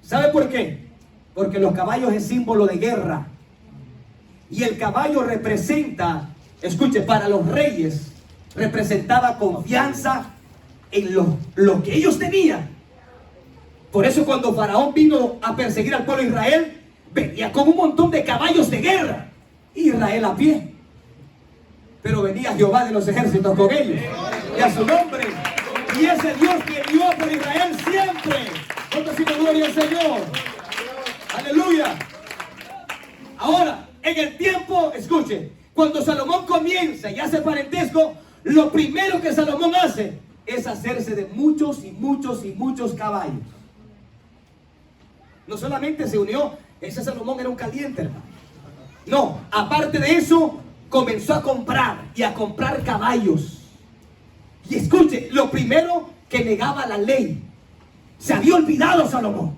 ¿Sabe por qué? Porque los caballos es símbolo de guerra. Y el caballo representa, escuche, para los reyes, representaba confianza en lo que ellos tenían. Por eso cuando Faraón vino a perseguir al pueblo de Israel, venía con un montón de caballos de guerra. Israel a pie. Pero venía Jehová de los ejércitos con ellos. Y a su nombre. Y ese Dios peleó por Israel siempre. ¿Cuánto decimos gloria al Señor? Aleluya. Ahora, en el tiempo, escuche, cuando Salomón comienza y hace parentesco, lo primero que Salomón hace es hacerse de muchos y muchos y muchos caballos. No solamente se unió, ese Salomón era un caliente, hermano. No, aparte de eso, comenzó a comprar y a comprar caballos. Y escuche, lo primero que negaba la ley, se había olvidado Salomón.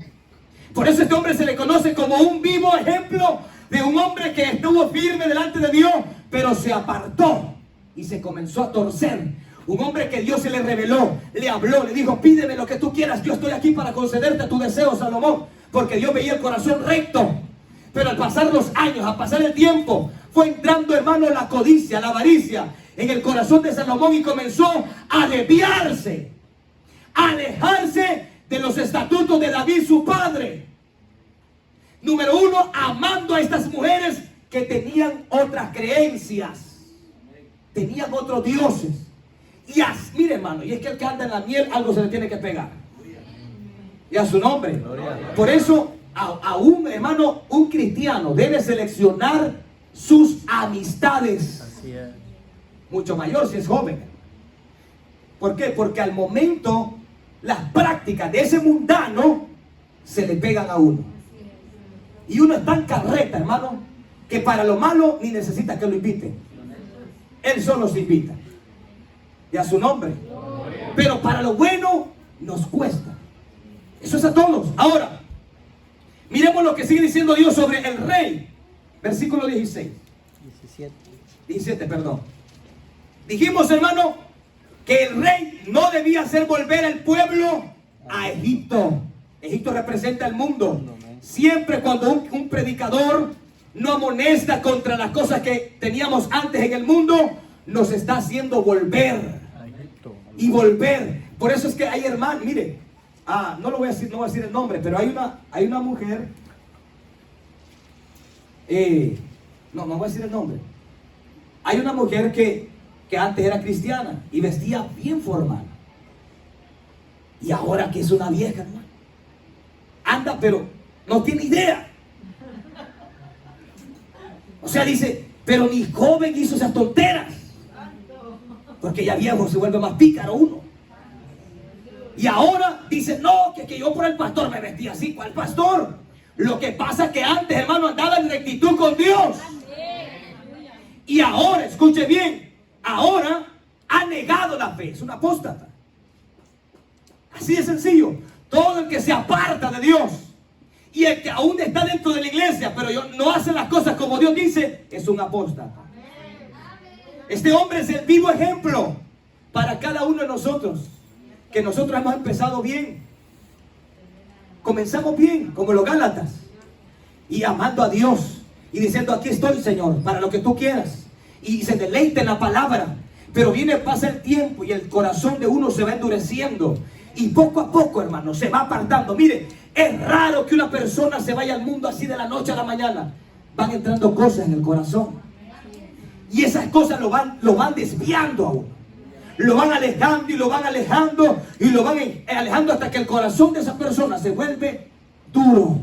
Por eso este hombre se le conoce como un vivo ejemplo de un hombre que estuvo firme delante de Dios, pero se apartó y se comenzó a torcer. Un hombre que Dios se le reveló, le habló, le dijo: pídeme lo que tú quieras, yo estoy aquí para concederte tu deseo, Salomón. Porque Dios veía el corazón recto. Pero al pasar los años, al pasar el tiempo, fue entrando, hermano, la codicia, la avaricia en el corazón de Salomón y comenzó a desviarse, a alejarse de los estatutos de David, su padre. Número uno, amando a estas mujeres que tenían otras creencias, tenían otros dioses. Y mire, hermano, y es que el que anda en la miel, algo se le tiene que pegar. Y a su nombre. Por eso, a un hermano, un cristiano debe seleccionar sus amistades. Así es. Mucho mayor si es joven. ¿Por qué? Porque al momento las prácticas de ese mundano se le pegan a uno. Y uno es tan carreta, hermano, que para lo malo ni necesita que lo inviten. Él solo se invita. Y a su nombre. Pero para lo bueno nos cuesta. Eso es a todos. Ahora, miremos lo que sigue diciendo Dios sobre el rey. Versículo 16. 17, perdón. Dijimos, hermano, que el rey no debía hacer volver al pueblo a Egipto. Egipto representa el mundo. Siempre cuando un predicador no amonesta contra las cosas que teníamos antes en el mundo, nos está haciendo volver. Y volver. Por eso es que hay hermanos, mire, no lo voy a decir, no voy a decir el nombre, pero hay una mujer, no voy a decir el nombre. Hay una mujer que antes era cristiana y vestía bien formal. Y ahora que es una vieja, hermano, anda, pero no tiene idea. O sea, dice, pero mi joven hizo esas tonteras. Porque ya viejo se vuelve más pícaro uno. Y ahora dice, no, que yo por el pastor me vestía así. ¿Cuál pastor? Lo que pasa es que antes, hermano, andaba en rectitud con Dios. Y ahora, escuche bien, ahora ha negado la fe. Es un apóstata. Así de sencillo. Todo el que se aparta de Dios y el que aún está dentro de la iglesia, pero no hace las cosas como Dios dice, es un apóstata. Este hombre es el vivo ejemplo para cada uno de nosotros. Que nosotros hemos empezado bien. Comenzamos bien, como los Gálatas. Y amando a Dios. Y diciendo, aquí estoy, Señor, para lo que tú quieras. Y se deleita en la palabra. Pero pasa el tiempo y el corazón de uno se va endureciendo. Y poco a poco, hermano, se va apartando. Mire, es raro que una persona se vaya al mundo así de la noche a la mañana. Van entrando cosas en el corazón. Y esas cosas lo van desviando a uno. Lo van alejando y lo van alejando y lo van alejando hasta que el corazón de esa persona se vuelve duro.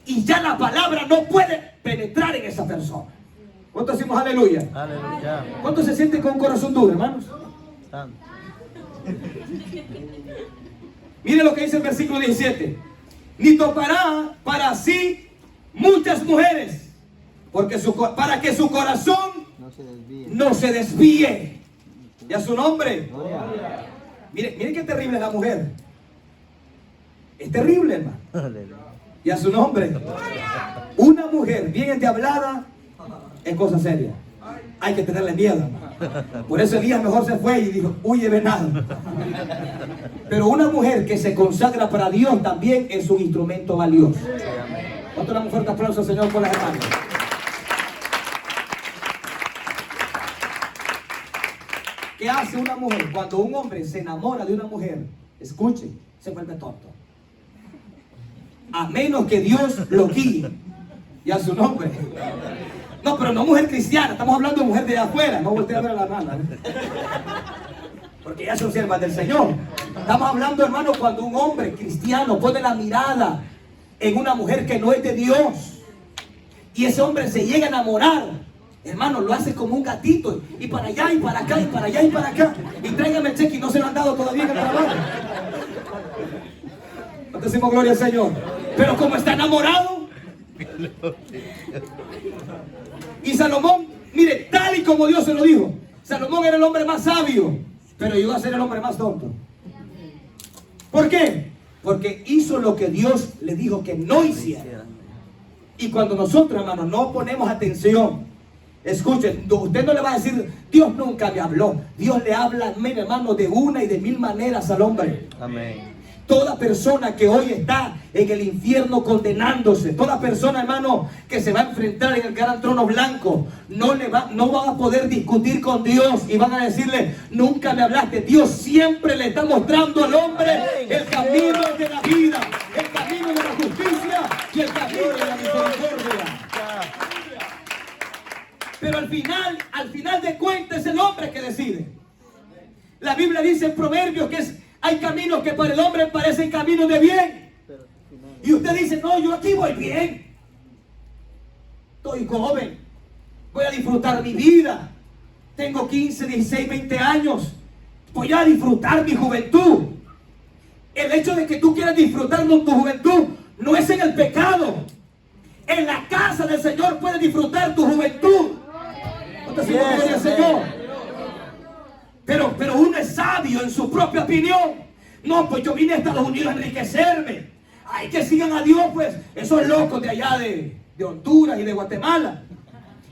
Y ya la palabra no puede penetrar en esa persona. ¿Cuántos decimos aleluya? Aleluya. ¿Cuántos se sienten con un corazón duro, hermanos? Santo. Mire lo que dice el versículo 17. Ni tomará para sí muchas mujeres, para que su corazón no se desvíe. Y a su nombre. Mire qué terrible es la mujer. Es terrible, hermano. Aleluya. Y a su nombre. Una mujer bien endiablada es cosa seria. Hay que tenerle miedo, hermano. Por eso Elías mejor se fue y dijo, huye venado. Pero una mujer que se consagra para Dios también es un instrumento valioso. ¿Cuánto le damos un fuerte aplauso al Señor por las hermanas? ¿Qué hace una mujer? Cuando un hombre se enamora de una mujer, escuche, se vuelve tonto. a menos que Dios lo guíe. Y a su nombre. No, pero no mujer cristiana, estamos hablando de mujer de afuera, no voltea a ver a la hermana. Porque ya son siervas del Señor. Estamos hablando, hermano, cuando un hombre cristiano pone la mirada en una mujer que no es de Dios, y ese hombre se llega a enamorar, hermano, lo hace como un gatito, y para allá y para acá, y para allá y para acá, y tráigame el cheque y no se lo han dado todavía en el trabajo. No decimos gloria al Señor. Pero como está enamorado, y Salomón, mire, tal y como Dios se lo dijo, Salomón era el hombre más sabio, pero llegó a ser el hombre más tonto. ¿Por qué? Porque hizo lo que Dios le dijo que no hiciera. Y cuando nosotros, hermanos, no ponemos atención, escuchen, usted no le va a decir, Dios nunca me habló. Dios le habla, mire, hermano, de una y de mil maneras al hombre. Amén. Toda persona que hoy está en el infierno condenándose, toda persona, hermano, que se va a enfrentar en el gran trono blanco, no va a poder discutir con Dios y van a decirle, nunca me hablaste. Dios siempre le está mostrando al hombre el camino de la vida, el camino de la justicia y el camino de la misericordia. Pero al final de cuentas es el hombre que decide. La Biblia dice en Proverbios que hay caminos que para el hombre parecen caminos de bien. Y usted dice, no, yo aquí voy bien. Estoy joven. Voy a disfrutar mi vida. Tengo 15, 16, 20 años. Voy a disfrutar mi juventud. El hecho de que tú quieras disfrutar de tu juventud no es en el pecado. En la casa del Señor puedes disfrutar tu juventud. ¿No te siento gloria al Señor? Pero uno es sabio en su propia opinión. No, pues yo vine a Estados Unidos a enriquecerme. Ay, que sigan a Dios, pues, esos locos de allá de Honduras y de Guatemala.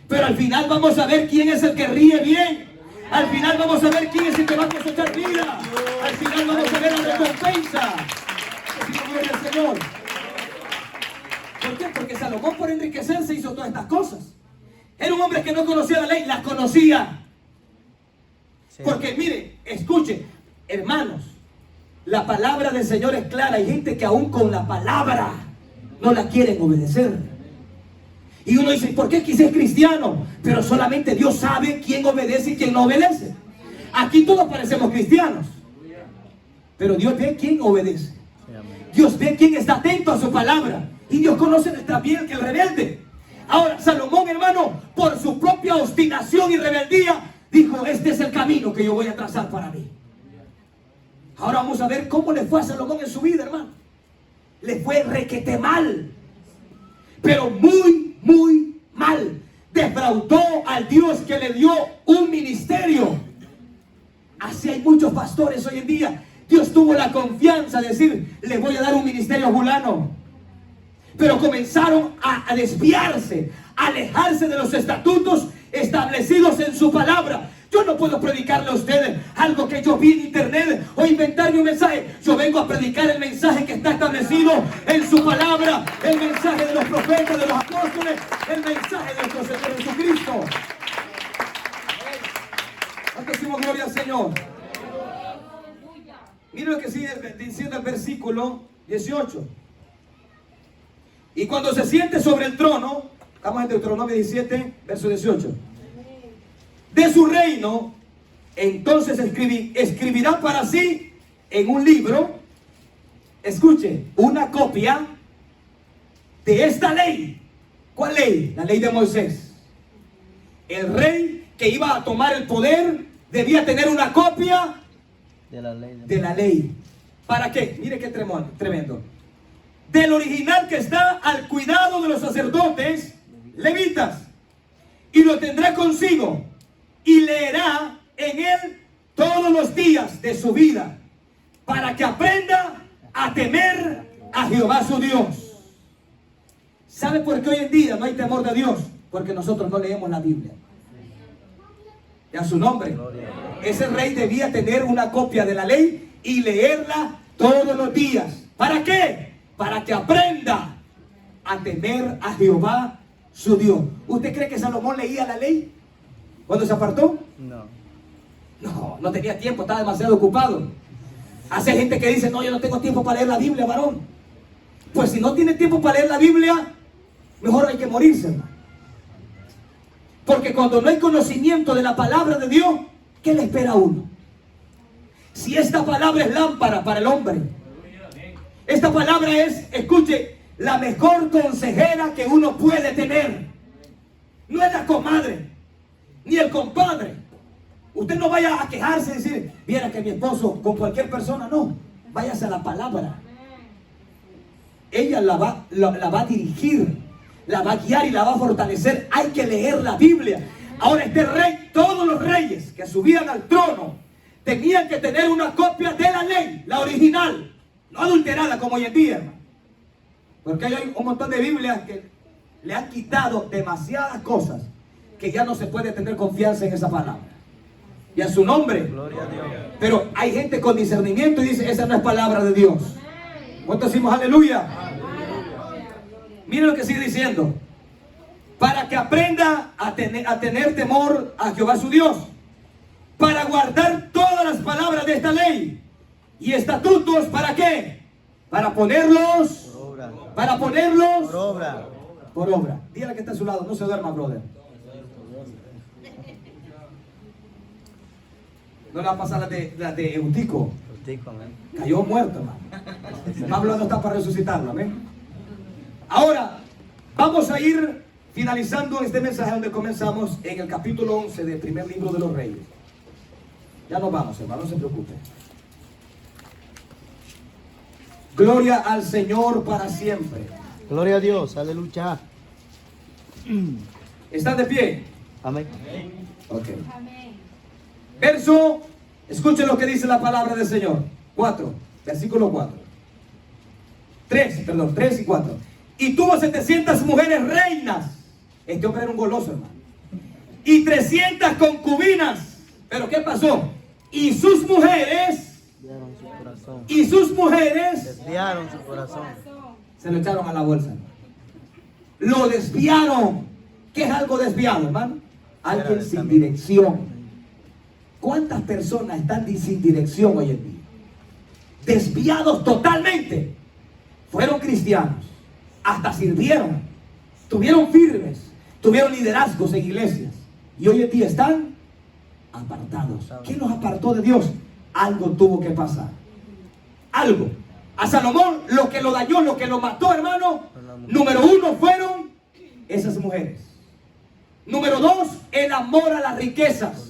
Pero al final vamos a ver quién es el que ríe bien. Al final vamos a ver quién es el que va a cosechar vida. Al final vamos a ver la recompensa. Gloria al Señor. ¿Por qué? Porque Salomón, por enriquecerse, hizo todas estas cosas. Era un hombre que no conocía la ley, la conocía. Porque mire, escuche, hermanos, la palabra del Señor es clara. Hay gente que aún con la palabra no la quieren obedecer. Y uno dice, ¿por qué quise ser cristiano? Pero solamente Dios sabe quién obedece y quién no obedece. Aquí todos parecemos cristianos, pero Dios ve quién obedece. Dios ve quién está atento a su palabra. Y Dios conoce también que el rebelde. Ahora, Salomón, hermano, por su propia obstinación y rebeldía, dijo, este es el camino que yo voy a trazar para mí. Ahora vamos a ver cómo le fue a Salomón en su vida, hermano. Le fue requete mal. Pero muy, muy mal. Defraudó al Dios que le dio un ministerio. Así hay muchos pastores hoy en día. Dios tuvo la confianza de decir, le voy a dar un ministerio a fulano. Pero comenzaron a desviarse, a alejarse de los estatutos establecidos en su palabra. Yo no puedo predicarle a ustedes algo que yo vi en internet o inventarme un mensaje. Yo vengo a predicar el mensaje que está establecido en su palabra, el mensaje de los profetas, de los apóstoles, el mensaje de nuestro Señor Jesucristo. ¿Cuánto decimos gloria al Señor? Mira lo que sigue diciendo el versículo 18. Y cuando se siente sobre el trono, estamos en Deuteronomio 17, verso 18. De su reino, entonces escribirá para sí en un libro, escuche, una copia de esta ley. ¿Cuál ley? La ley de Moisés. El rey que iba a tomar el poder debía tener una copia de la ley. ¿Para qué? Mire qué tremendo. Del original que está al cuidado de los sacerdotes levitas, y lo tendrá consigo y leerá en él todos los días de su vida, para que aprenda a temer a Jehová su Dios. ¿Sabe por qué hoy en día no hay temor de Dios? Porque nosotros no leemos la Biblia. Y a su nombre. Ese rey debía tener una copia de la ley y leerla todos los días. ¿Para qué? Para que aprenda a temer a Jehová su Dios. ¿Usted cree que Salomón leía la ley cuando se apartó? No tenía tiempo, estaba demasiado ocupado. Hace gente que dice, no, yo no tengo tiempo para leer la Biblia, varón. Pues si no tiene tiempo para leer la Biblia, mejor hay que morirse, hermano. Porque cuando no hay conocimiento de la palabra de Dios, ¿qué le espera a uno? Si esta palabra es lámpara para el hombre, esta palabra es, escuche, la mejor consejera que uno puede tener. No es la comadre, ni el compadre. Usted no vaya a quejarse y decir, viera que mi esposo con cualquier persona, no. Váyase a la palabra. Ella la va a dirigir, la va a guiar y la va a fortalecer. Hay que leer la Biblia. Ahora este rey, todos los reyes que subían al trono, tenían que tener una copia de la ley, la original, no adulterada como hoy en día, hermano. Porque hay un montón de Biblias que le han quitado demasiadas cosas que ya no se puede tener confianza en esa palabra. Y a su nombre. Gloria a Dios. Pero hay gente con discernimiento y dice, esa no es palabra de Dios. ¿Cuántos decimos aleluya? Miren lo que sigue diciendo. Para que aprenda a tener temor a Jehová su Dios. Para guardar todas las palabras de esta ley. Y estatutos, ¿para qué? Para ponerlos. Por obra. Para ponerlos. Por obra. Por obra. Dígale que está a su lado, no se duerma, brother. No le va a pasar la de Eutico. Eutico, amén. Cayó muerto, hermano. Pablo no está para resucitarlo, amén. Ahora, vamos a ir finalizando este mensaje donde comenzamos en el capítulo 11 del primer libro de los Reyes. Ya nos vamos, hermano, no se preocupe. Gloria al Señor para siempre. Gloria a Dios, aleluya. ¿Están de pie? Amén. Ok. Amén. Verso, escuchen lo que dice la palabra del Señor. 4, versículo 4. 3 y 4. Y tuvo 700 mujeres reinas. Este hombre era un goloso, hermano. Y 300 concubinas. ¿Pero qué pasó? Y sus mujeres. Desviaron su corazón. Y sus mujeres. Desviaron su corazón. Se lo echaron a la bolsa, hermano. Lo desviaron. ¿Qué es algo desviado, hermano? Alguien sin dirección. ¿Cuántas personas están sin dirección hoy en día? Desviados totalmente. Fueron cristianos, hasta sirvieron, tuvieron firmes, tuvieron liderazgos en iglesias y hoy en día están apartados. ¿Quién los apartó de Dios? Algo tuvo que pasar. Algo. A Salomón lo que lo dañó, lo que lo mató, hermano, número 1 fueron esas mujeres. Número 2, el amor a las riquezas.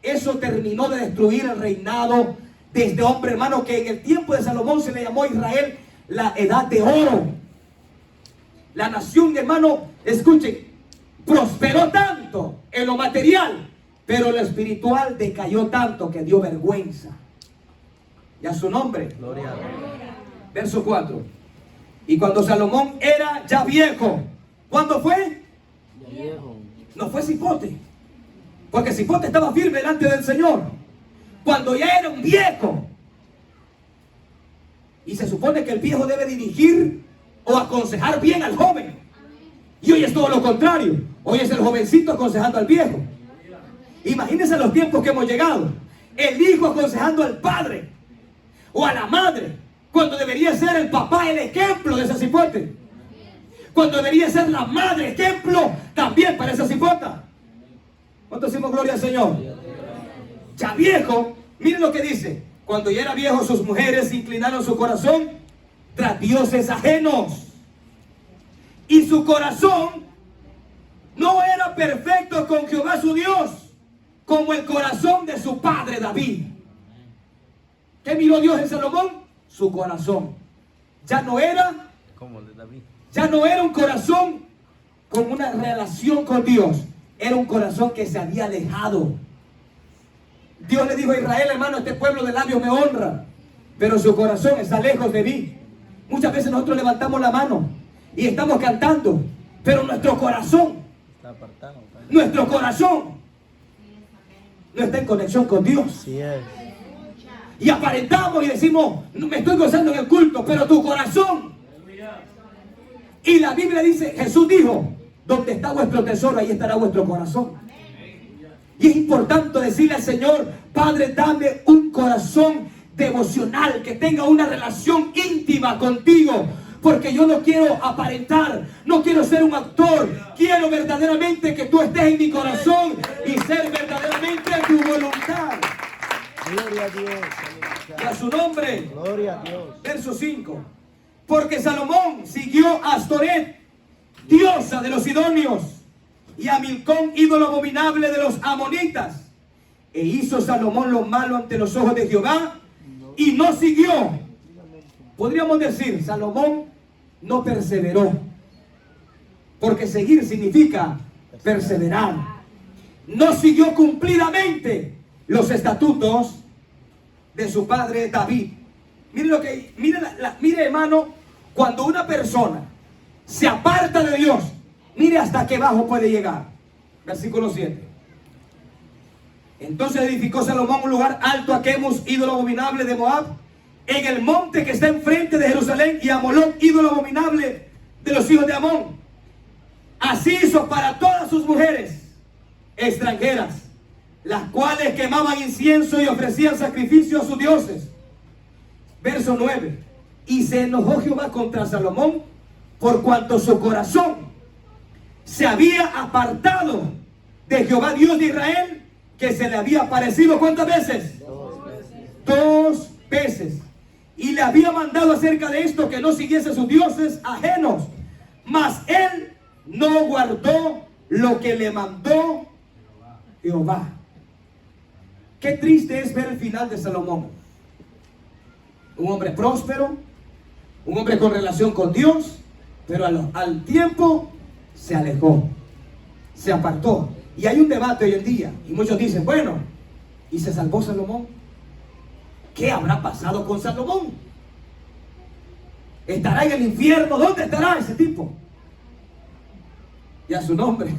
Eso terminó de destruir el reinado de este hombre, hermano, que en el tiempo de Salomón se le llamó a Israel la edad de oro. La nación, hermano, escuchen, prosperó tanto en lo material, pero lo espiritual decayó tanto que dio vergüenza. Y a su nombre. Gloria a Dios. Verso 4. Y cuando Salomón era ya viejo, ¿cuándo fue? Viejo. No fue cipote, porque cipote estaba firme delante del Señor. Cuando ya era un viejo. Y se supone que el viejo debe dirigir o aconsejar bien al joven. Y hoy es todo lo contrario. Hoy es el jovencito aconsejando al viejo. Imagínense los tiempos que hemos llegado. El hijo aconsejando al padre o a la madre, cuando debería ser el papá el ejemplo de esa cipote. Cuando debería ser la madre ejemplo también para esa cipota. ¿Cuánto decimos gloria al Señor? Ya viejo, miren lo que dice. Cuando ya era viejo, sus mujeres inclinaron su corazón tras dioses ajenos. Y su corazón no era perfecto con Jehová su Dios, como el corazón de su padre David. ¿Qué miró Dios en Salomón? Su corazón. Ya no era Como el de David. Ya no era un corazón con una relación con Dios. Era un corazón que se había alejado. Dios le dijo a Israel, hermano, este pueblo de labios me honra, pero su corazón está lejos de mí. Muchas veces nosotros levantamos la mano y estamos cantando, pero nuestro corazón no está en conexión con Dios. Así es. Y aparentamos y decimos, me estoy gozando en el culto, pero tu corazón. Y la Biblia dice, Jesús dijo, donde está vuestro tesoro, ahí estará vuestro corazón. Y es importante decirle al Señor, Padre, dame un corazón devocional, que tenga una relación íntima contigo. porque yo no quiero aparentar, no quiero ser un actor, quiero verdaderamente que tú estés en mi corazón y ser verdaderamente tu voluntad. Gloria a Dios. Y a su nombre. Gloria a Dios. Verso 5. Porque Salomón siguió a Astoret, diosa de los sidonios, y a Milcom, ídolo abominable de los amonitas. E hizo Salomón lo malo ante los ojos de Jehová y no siguió. Podríamos decir, Salomón no perseveró. Porque seguir significa perseverar. No siguió cumplidamente los estatutos de su padre David. Mire lo que, mire hermano, cuando una persona se aparta de Dios, mire hasta qué bajo puede llegar. Versículo 7. Entonces edificó Salomón un lugar alto a Quemos, ídolo abominable de Moab, en el monte que está enfrente de Jerusalén, y a Moloc, ídolo abominable de los hijos de Amón. Así hizo para todas sus mujeres extranjeras, las cuales quemaban incienso y ofrecían sacrificio a sus dioses. Verso 9. Y se enojó Jehová contra Salomón por cuanto su corazón se había apartado de Jehová Dios de Israel, que se le había aparecido ¿cuántas veces? 2 veces. Y le había mandado acerca de esto que no siguiese sus dioses ajenos, mas él no guardó lo que le mandó Jehová. Qué triste es ver el final de Salomón. Un hombre próspero, un hombre con relación con Dios, pero al tiempo se alejó, se apartó. Y hay un debate hoy en día, y muchos dicen, bueno, ¿y se salvó Salomón? ¿Qué habrá pasado con Salomón? ¿Estará en el infierno? ¿Dónde estará ese tipo? Y a su nombre,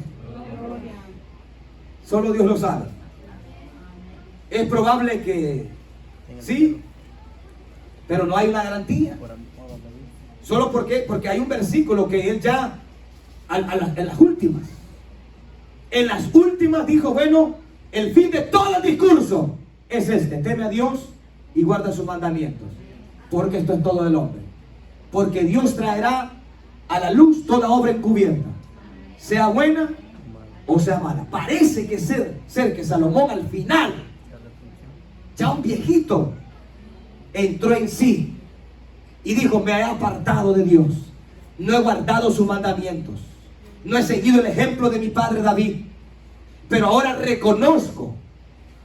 solo Dios lo sabe. Es probable que sí, pero no hay una garantía. Solo porque hay un versículo que él ya en las últimas dijo, bueno, el fin de todo el discurso es este: teme a Dios y guarda sus mandamientos, porque esto es todo del hombre. Porque Dios traerá a la luz toda obra encubierta, sea buena o sea mala. Parece que ser que Salomón al final, ya un viejito, entró en sí y dijo, me he apartado de Dios, no he guardado sus mandamientos, no he seguido el ejemplo de mi padre David, pero ahora reconozco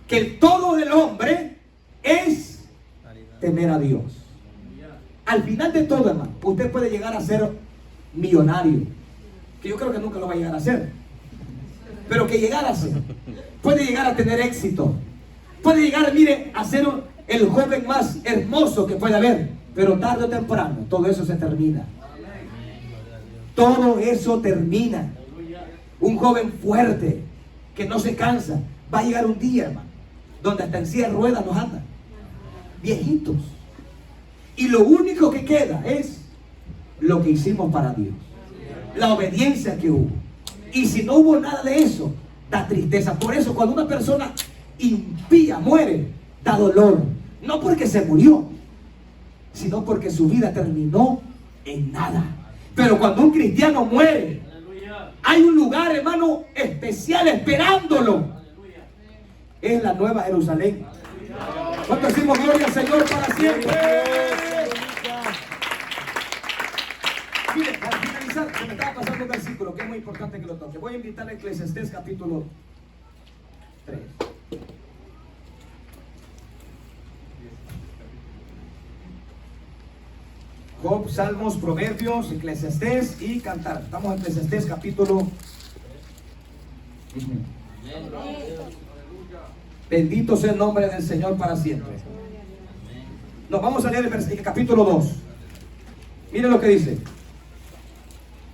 que el todo del hombre es temer a Dios. Al final de todo, hermano, usted puede llegar a ser millonario, que yo creo que nunca lo va a llegar a ser, pero que llegar a ser, puede llegar a tener éxito, puede llegar, mire, a ser el joven más hermoso que puede haber, pero tarde o temprano todo eso se termina. Todo eso termina. Un joven fuerte que no se cansa va a llegar un día, hermano, donde hasta en silla de ruedas nos andan, viejitos, y lo único que queda es lo que hicimos para Dios, la obediencia que hubo. Y si no hubo nada de eso, da tristeza. Por eso cuando una persona impía muere, da dolor, no porque se murió, sino porque su vida terminó en nada. Pero cuando un cristiano muere, hay un lugar, hermano, especial esperándolo. Es la Nueva Jerusalén. ¿Cuánto decimos gloria al Señor para siempre? Mire, para finalizar, se me estaba pasando un versículo que es muy importante que lo toque. Voy a invitar a Eclesiastés capítulo 3. Job, Salmos, Proverbios, Eclesiastés y Cantar. Estamos en Eclesiastés capítulo. Bendito sea el nombre del Señor para siempre. Nos vamos a leer el capítulo 2. Miren lo que dice.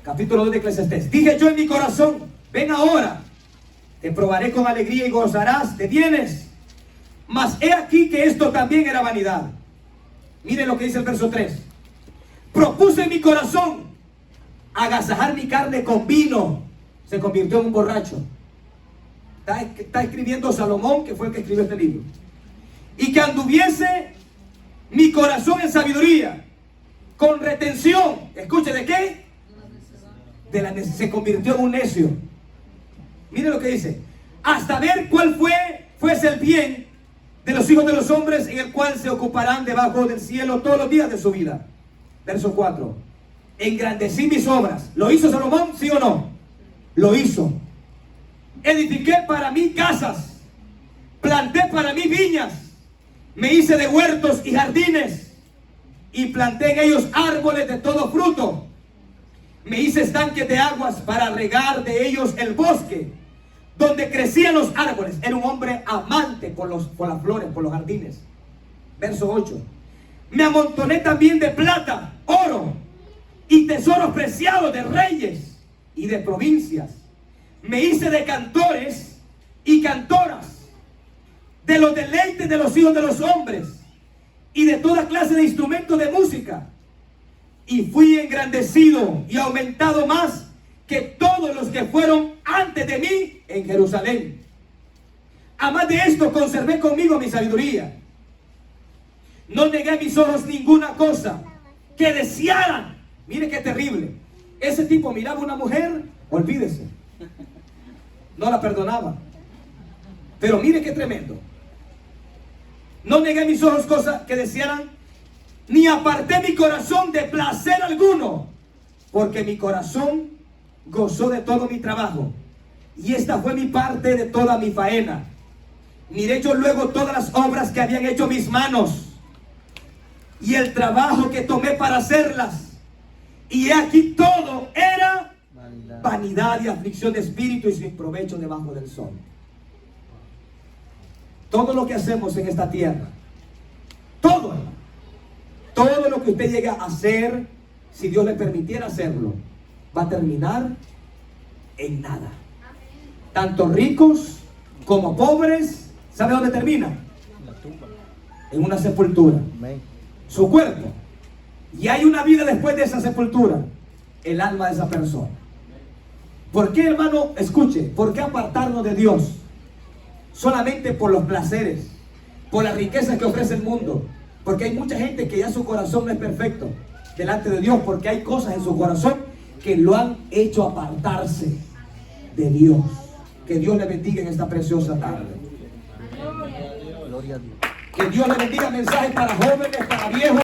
Capítulo 2 de Eclesiastés. Dije yo en mi corazón, ven ahora, te probaré con alegría y gozarás de bienes. Mas he aquí que esto también era vanidad. Miren lo que dice el verso 3. Propuse en mi corazón agasajar mi carne con vino. Se convirtió en un borracho. Está escribiendo Salomón, que fue el que escribió este libro. Y que anduviese mi corazón en sabiduría, con retención. Escuche, ¿de qué? Se convirtió en un necio. Mire lo que dice. Hasta ver cuál fuese el bien de los hijos de los hombres, en el cual se ocuparán debajo del cielo todos los días de su vida. Verso 4. Engrandecí mis obras. ¿Lo hizo Salomón? ¿Sí o no? Lo hizo. Edifiqué para mí casas, planté para mí viñas, me hice de huertos y jardines, y planté en ellos árboles de todo fruto. Me hice estanques de aguas para regar de ellos el bosque, donde crecían los árboles. Era un hombre amante por las flores, por los jardines. Verso 8. Me amontoné también de plata, oro y tesoros preciados de reyes y de provincias. Me hice de cantores y cantoras, de los deleites de los hijos de los hombres y de toda clase de instrumentos de música. Y fui engrandecido y aumentado más que todos los que fueron antes de mí en Jerusalén. Además de esto, conservé conmigo mi sabiduría. No negué a mis ojos ninguna cosa que desearan. Mire qué terrible. Ese tipo miraba a una mujer, olvídese, no la perdonaba. Pero mire qué tremendo. No negué a mis ojos cosas que desearan, ni aparté mi corazón de placer alguno, porque mi corazón gozó de todo mi trabajo, y esta fue mi parte de toda mi faena. Miré yo luego todas las obras que habían hecho mis manos, y el trabajo que tomé para hacerlas, y he aquí todo era vanidad y aflicción de espíritu y sin provecho debajo del sol. Todo lo que hacemos en esta tierra, todo lo que usted llega a hacer, si Dios le permitiera hacerlo, va a terminar en nada. Tanto ricos como pobres, ¿sabe dónde termina? En una sepultura. Su cuerpo. Y hay una vida después de esa sepultura, el alma de esa persona. ¿Por qué, hermano? Escuche, ¿por qué apartarnos de Dios? Solamente por los placeres, por las riquezas que ofrece el mundo. Porque hay mucha gente que ya su corazón no es perfecto delante de Dios, porque hay cosas en su corazón que lo han hecho apartarse de Dios. Que Dios le bendiga en esta preciosa tarde. Gloria a Dios. Que Dios le bendiga. Mensajes para jóvenes, para viejos.